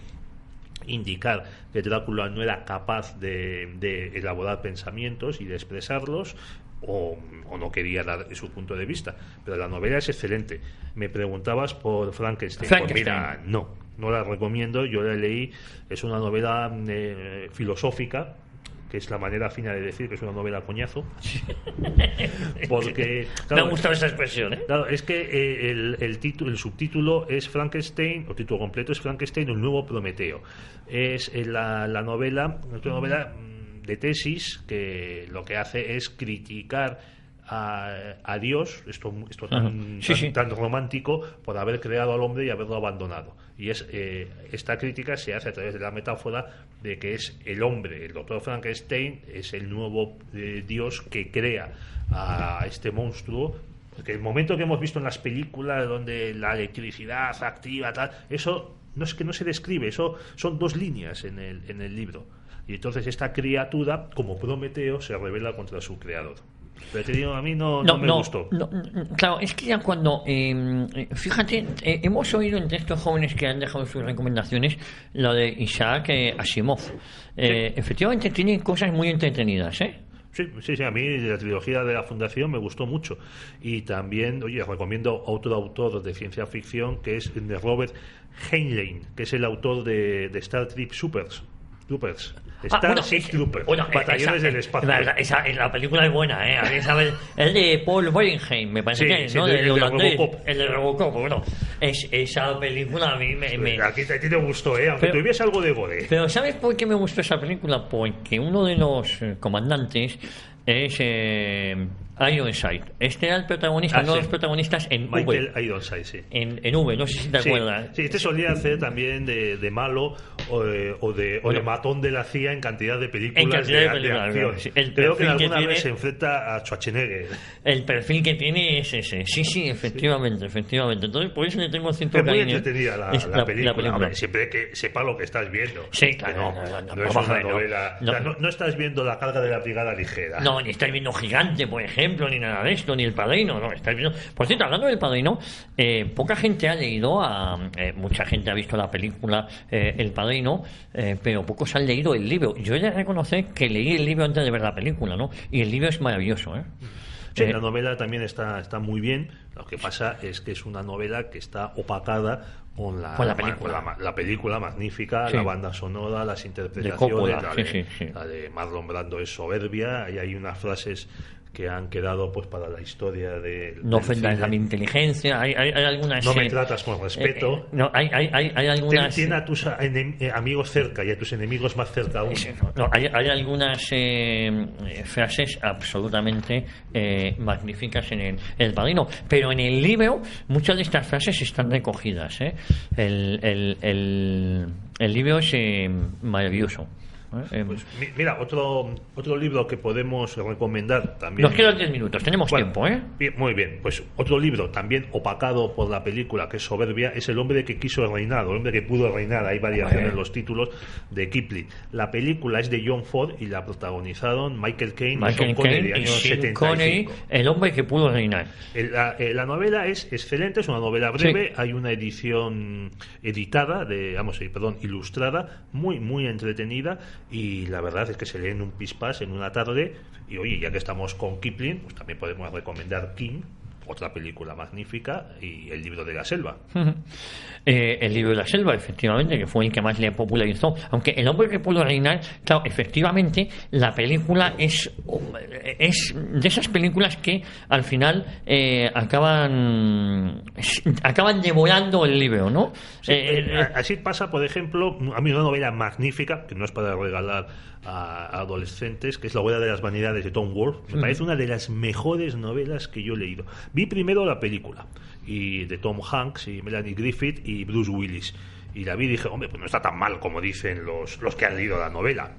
indicar que Drácula no era capaz de elaborar pensamientos y de expresarlos, o no quería dar su punto de vista, pero la novela es excelente. Me preguntabas por Frankenstein. Pues mira, no la recomiendo, yo la leí, es una novela filosófica, que es la manera fina de decir que es una novela coñazo, porque me ha gustado esa expresión, Claro, es que el subtítulo es Frankenstein, o título completo es Frankenstein, el nuevo Prometeo. Es la novela, una novela de tesis que lo que hace es criticar a Dios, esto tan romántico, por haber creado al hombre y haberlo abandonado. Y esta crítica se hace a través de la metáfora de que es el hombre, el doctor Frankenstein, es el nuevo Dios que crea a este monstruo. Porque el momento que hemos visto en las películas donde la electricidad activa, tal, eso no es que no se describe, eso son 2 líneas en el libro. Y entonces esta criatura, como Prometeo, se rebela contra su creador. Pero te digo, a mí no me gustó. Claro, es que ya cuando... fíjate, hemos oído entre estos jóvenes que han dejado sus recomendaciones lo de Isaac Asimov. Efectivamente tiene cosas muy entretenidas, Sí, a mí la trilogía de la Fundación me gustó mucho. Y también, recomiendo a otro autor de ciencia ficción que es Robert Heinlein, que es el autor de Star Trek Troopers. Troopers, batallones del espacio. La película es buena, es de Paul Boyenheim, me parece que es, ¿no? El de Robocop. El de Robocop, bueno, esa película a mí a ti te gustó, aunque tuviese algo de gore. Pero ¿sabes por qué me gustó esa película? Porque uno de los comandantes es Ironside. Este era el protagonista, uno de los protagonistas en Michael V. Ironside, sí. En V, no sé si te acuerdas. Sí, este solía hacer también de malo o de matón de la CIA en cantidad de películas de acción. Sí. Creo que alguna vez se enfrenta a Schwarzenegger. El perfil que tiene es ese. Sí, efectivamente. Entonces, por eso le tengo cierto cariño. Es muy entretenida la película. Hombre, siempre que sepa lo que estás viendo. Sí, claro. No es una novela. No estás viendo La carga de la brigada ligera. No, ni estás viendo Gigante, por ejemplo, ni nada de esto, ni El Padrino. No, estás viendo... Por cierto, hablando del Padrino, poca gente ha leído mucha gente ha visto la película El Padrino, pero pocos han leído el libro. Yo he de reconocer que leí el libro antes de ver la película, ¿no? Y el libro es maravilloso, Sí, la novela también está muy bien. Lo que pasa es que es una novela que está opacada con la película. La película magnífica, la banda sonora, las interpretaciones. La de Marlon Brando es soberbia y hay unas frases que han quedado pues para la historia no ofendas a mi inteligencia. Hay algunas, no me tratas con respeto. Hay algunas, ten a tus amigos cerca y a tus enemigos más cerca aún. Hay algunas frases absolutamente magníficas en El Padrino, pero en el libro muchas de estas frases están recogidas. El libro es maravilloso. Pues mira, otro libro que podemos recomendar también. Nos quedan 10 minutos, tenemos tiempo, Bien, muy bien, pues otro libro también opacado por la película, que es soberbia, es El hombre que quiso reinar, el hombre que pudo reinar. Hay variaciones en los títulos de Kipling. La película es de John Ford y la protagonizaron Michael Caine y Sean Connery, años 75. El hombre que pudo reinar. La novela es excelente, es una novela breve. Hay una edición editada, ilustrada, muy, muy entretenida. Y la verdad es que se lee en un pispás en una tarde. Y oye, ya que estamos con Kipling, pues también podemos recomendar King, otra película magnífica, y El libro de la selva. El libro de la selva, efectivamente, que fue el que más le popularizó. Aunque El hombre que pudo reinar, claro, efectivamente, la película es de esas películas que al final acaban devorando el libro, ¿no? Sí, así pasa, por ejemplo, a mí una novela magnífica, que no es para regalar a adolescentes, que es La huella de las vanidades de Tom Wolfe. Me parece una de las mejores novelas que yo he leído. Vi primero la película y de Tom Hanks y Melanie Griffith y Bruce Willis, y la vi y dije, hombre, pues no está tan mal como dicen los que han leído la novela.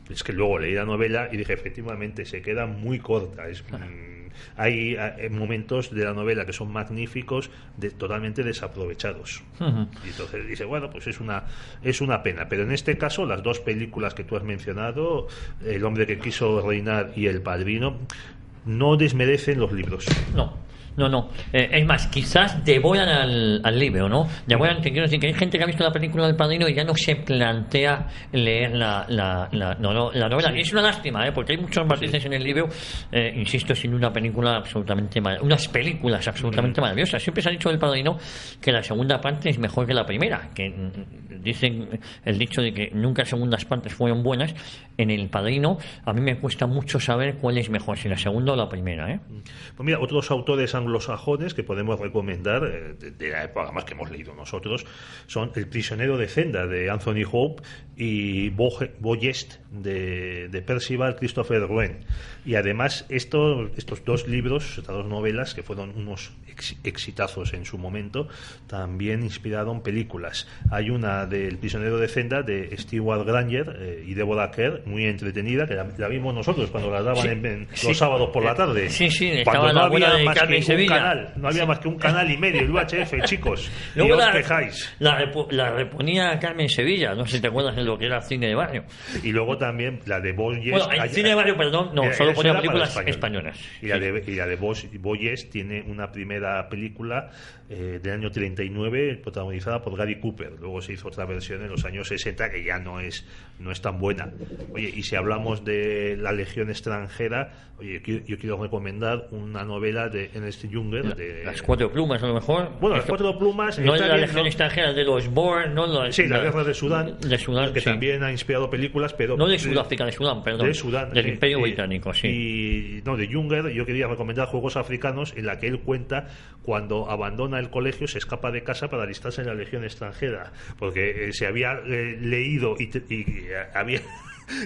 Es que luego leí la novela y dije, efectivamente, se queda muy corta. Hay momentos de la novela que son magníficos, totalmente desaprovechados. Y entonces dice, bueno, pues es una pena. Pero en este caso, las dos películas que tú has mencionado, El hombre que quiso reinar y El padrino, no desmerecen los libros. No. Es más, quizás devoran al libro, ¿no? Devoran, quiero decir que hay gente que ha visto la película del Padrino y ya no se plantea leer la novela. Y es una lástima, porque hay muchos matices en el libro, insisto, sin una película absolutamente unas películas absolutamente maravillosas. Siempre se ha dicho del Padrino que la segunda parte es mejor que la primera, que dicen el dicho de que nunca segundas partes fueron buenas. En El Padrino a mí me cuesta mucho saber cuál es mejor, si la segunda o la primera. Pues mira, otros autores anglosajones que podemos recomendar de la época más que hemos leído nosotros son El prisionero de Zenda de Anthony Hope y Boyest de Percival Christopher Wren. Y además estos dos libros, estas dos novelas, que fueron unos exitazos en su momento, también inspiraron películas. Hay una del prisionero de Zenda de Stewart Granger y Deborah Kerr, muy entretenida, que la vimos nosotros cuando la daban los sábados por la tarde. Estaba la buena de Carmen Sevilla. No había más que un canal y medio, el UHF, chicos. Luego y os quejáis. La reponía Carmen Sevilla, no sé si te acuerdas de lo que era cine de barrio. Y luego también la de Boyes. Bueno, el cine de barrio, perdón, no, solo ponía películas españolas. Y la de Boyes tiene una primera película del año 39 protagonizada por Gary Cooper. Luego se hizo otra versión en los años 60 que ya no es tan buena. Oye, y si hablamos de la Legión extranjera, oye, yo quiero recomendar una novela de Ernest Junger de Las cuatro plumas, a lo mejor. Bueno, Las cuatro plumas no es la Legión extranjera de los Boer, la guerra de Sudán, que también ha inspirado películas, pero no de Sudáfrica, de Sudán, perdón, de Sudán, del Imperio Británico, y no, de Junger. Yo quería recomendar Juegos Africanos, en la que él cuenta cuando abandona el colegio, se escapa de casa para alistarse en la Legión extranjera, porque se había leído y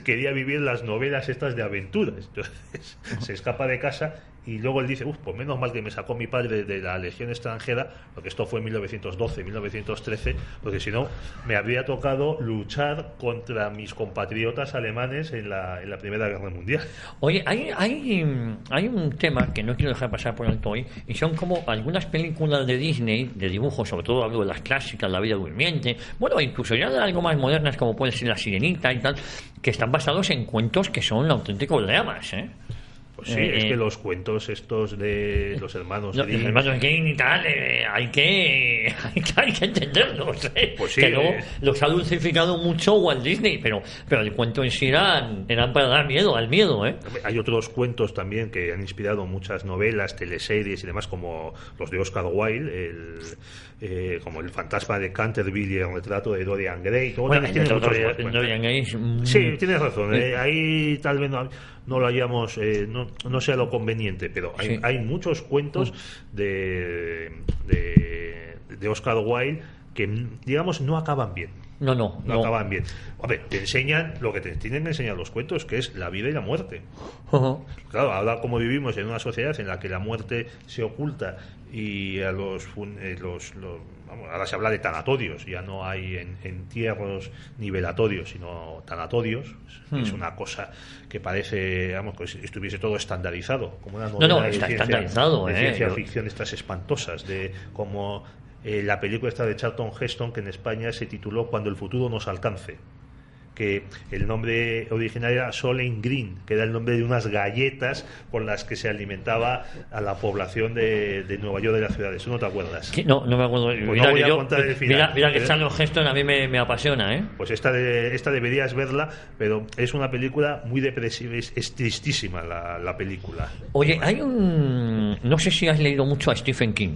quería vivir las novelas estas de aventuras. Entonces se escapa de casa y luego él dice, pues menos mal que me sacó mi padre de la Legión extranjera, porque esto fue en 1912, 1913, porque si no me habría tocado luchar contra mis compatriotas alemanes en la Primera Guerra Mundial. Oye, hay un tema que no quiero dejar pasar por alto hoy, y son como algunas películas de Disney, de dibujos, sobre todo hablo de las clásicas, La Bella Durmiente, bueno, incluso ya de algo más modernas como puede ser La Sirenita y tal, que están basados en cuentos que son auténticos dramas, Pues sí, es que los cuentos estos de los hermanos Grimm, los hermanos Grimm y tal, hay que entenderlos, Pues sí, que luego los ha dulcificado mucho Walt Disney, pero el cuento en sí eran para dar miedo, al miedo, Hay otros cuentos también que han inspirado muchas novelas, teleseries y demás, como los de Oscar Wilde, como El fantasma de Canterville y El retrato de Dorian Gray. Dorian Gray sí, tienes razón. Ahí tal vez no. no lo hayamos, no sea lo conveniente, pero hay muchos cuentos de Oscar Wilde que, digamos, no acaban bien. No acaban bien. Hombre, te enseñan lo que te tienen que enseñar los cuentos, que es la vida y la muerte. Uh-huh. Claro, ahora como vivimos en una sociedad en la que la muerte se oculta y a ahora se habla de tanatorios, ya no hay entierros ni velatorios, sino tanatorios. Es una cosa que parece, que estuviese todo estandarizado, como una novela de ciencia ficción, estas espantosas, de como la película esta de Charlton Heston, que en España se tituló Cuando el futuro nos alcance, que el nombre original era Solen Green, que era el nombre de unas galletas con las que se alimentaba a la población de Nueva York, de las ciudades. ¿Tú no te acuerdas? No me acuerdo. Pues mira, no voy a contar el final. Mira que Charlton Heston a mí me apasiona, ¿eh? Pues esta deberías verla, pero es una película muy depresiva, es tristísima la película. Oye, no sé si has leído mucho a Stephen King.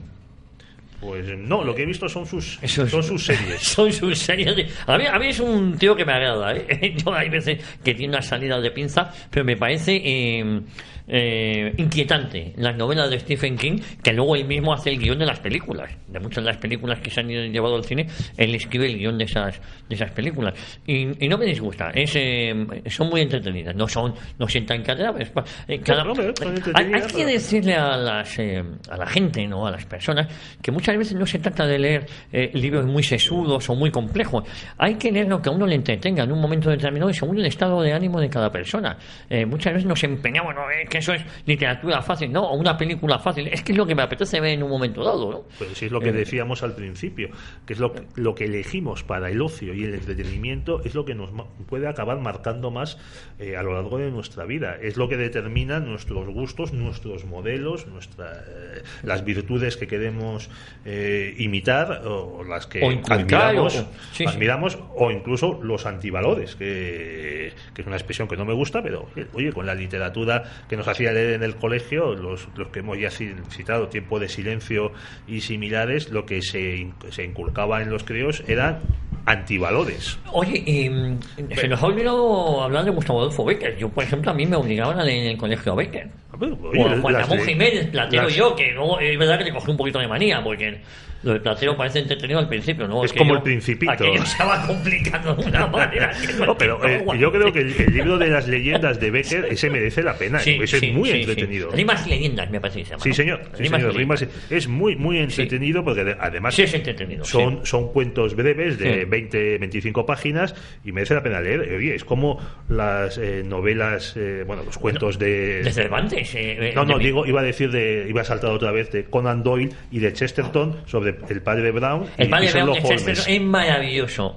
Pues no, lo que he visto son sus series. Son sus series. A mí es un tío que me agrada, ¿eh? Yo hay veces que tiene una salida de pinza, pero me parece inquietante las novelas de Stephen King, que luego él mismo hace el guión de las películas. De muchas de las películas que se han llevado al cine, él escribe el guión de esas películas. Y no me disgusta. Son muy entretenidas. No sientan cátedra. Hay que decirle a la gente, ¿no? A las personas, que muchas veces no se trata de leer libros muy sesudos o muy complejos. Hay que leer lo que a uno le entretenga en un momento determinado y según el estado de ánimo de cada persona. Muchas veces nos empeñamos, que eso es literatura fácil, no, o una película fácil. Es que es lo que me apetece ver en un momento dado, ¿no? Pues sí, es lo que decíamos al principio, que es lo que elegimos para el ocio y el entretenimiento, es lo que nos puede acabar marcando más a lo largo de nuestra vida. Es lo que determina nuestros gustos, nuestros modelos, las virtudes que queremos imitar, o las que admiramos, o incluso los antivalores, que es una expresión que no me gusta, pero oye, con la literatura que nos hacía leer en el colegio, los que hemos ya citado, Tiempo de silencio y similares, lo que se inculcaba en los críos eran antivalores. Oye, se nos ha olvidado hablar de Gustavo Adolfo Bécquer. Yo, por ejemplo, a mí me obligaban a leer en el colegio a Bécquer. Juan Ramón Jiménez, Platero y yo, que luego es verdad que le cogí un poquito de manía, porque lo de Platero parece entretenido al principio, ¿no? Es como El Principito. Aquello se va complicando de una manera. Yo creo que el libro de las leyendas de Bécquer, ese merece la pena. Es muy entretenido. Rimas y leyendas, me parece que se llama. Sí, señor. Rimas. Es muy entretenido, porque además es entretenido, son cuentos breves de 20-25 páginas y merece la pena leer. Oye, es como las novelas, los cuentos de Cervantes. Iba a saltar otra vez de Conan Doyle y de Chesterton sobre el padre Brown. El padre Brown de Chesterton es maravilloso.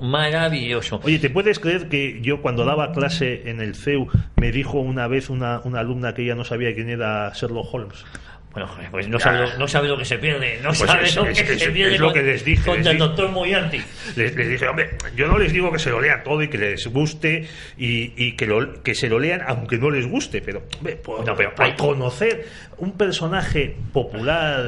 Oye, ¿te puedes creer que yo cuando daba clase en el CEU me dijo una vez una alumna que ella no sabía quién era Sherlock Holmes? Bueno, pues no sabe lo que se pierde. No sabe lo que se pierde. Es lo que les dije. Contra el doctor Moriarty. Les dije, hombre, yo no les digo que se lo lean todo y que les guste y que se lo lean aunque no les guste, pero para conocer un personaje popular,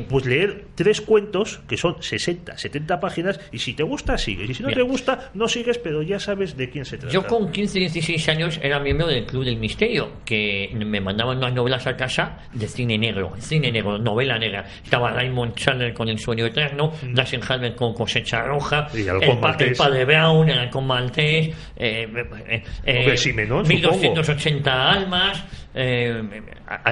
pues leer 3 cuentos que son 60-70 páginas, y si te gusta, sigues. Y si no te gusta, no sigues, pero ya sabes de quién se trata. Yo con 15-16 años era miembro del Club del Misterio, que me mandaban unas novelas a casa de cine negro, novela negra. Estaba Raymond Chandler con El sueño eterno, Dashiell Hammett con Cosecha roja, el padre Brown, el halcón maltés, Simenón, 1280 almas,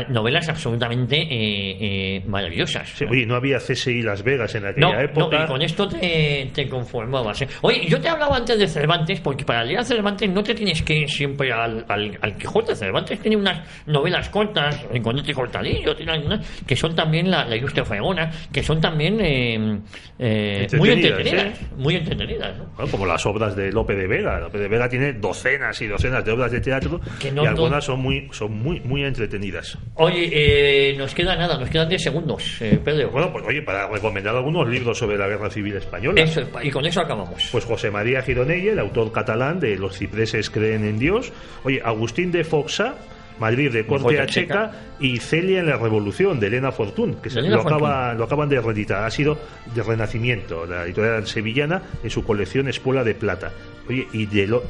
novelas absolutamente maravillosas. Sí, oye, no había CSI Las Vegas en aquella época. No, y con esto te conformabas. Oye, yo te hablaba antes de Cervantes, porque para leer a Cervantes no te tienes que ir siempre al Quijote. Cervantes tiene unas novelas cortas, El Conde y Cortadillo, tiene algunas que son también la Ilustre Fregona, que son también muy entretenidas, ¿no? Bueno, como las obras de Lope de Vega. Lope de Vega tiene docenas y docenas de obras de teatro, y algunas son muy entretenidas. Oye, nos quedan 10 segundos, Pedro. Bueno, pues oye, para recomendar algunos libros sobre la Guerra Civil Española. Eso, y con eso acabamos. Pues José María Gironella, el autor catalán de Los cipreses creen en Dios. Oye, Agustín de Foxá, Madrid de corte a Checa, y Celia en la Revolución, de Elena Fortún, que lo acaban de reeditar. Ha sido de Renacimiento, la editorial sevillana, en su colección Espuela de Plata. Oye, y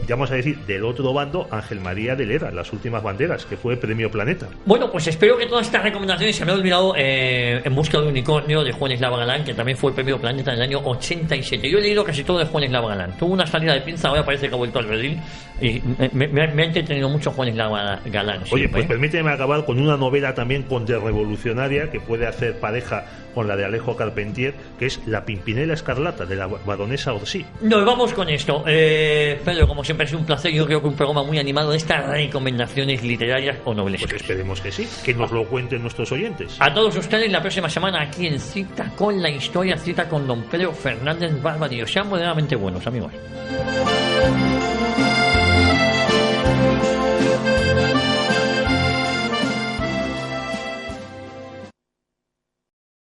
vamos a decir, del otro bando, Ángel María de Leda, Las últimas banderas, que fue premio Planeta. Bueno, pues espero que todas estas recomendaciones, se me ha olvidado En busca de un unicornio, de Juan Eslava Galán, que también fue premio Planeta en el año 87. Yo he leído casi todo de Juan Eslava Galán. Tuvo una salida de pinza, ahora parece que ha vuelto al redil, y me ha entretenido mucho Juan Eslava Galán. Oye, pues permíteme acabar con una novela también contrarrevolucionaria que puede hacer pareja con la de Alejo Carpentier, que es La Pimpinela Escarlata, de la baronesa Orsi. Nos vamos con esto. Pedro, como siempre, ha sido un placer. Yo creo que un programa muy animado de estas recomendaciones literarias o novelescas. Pues esperemos que sí, que nos lo cuenten nuestros oyentes. A todos ustedes, la próxima semana aquí en Cita con la Historia, cita con don Pedro Fernández Barbadillo. Sean moderadamente buenos, amigos.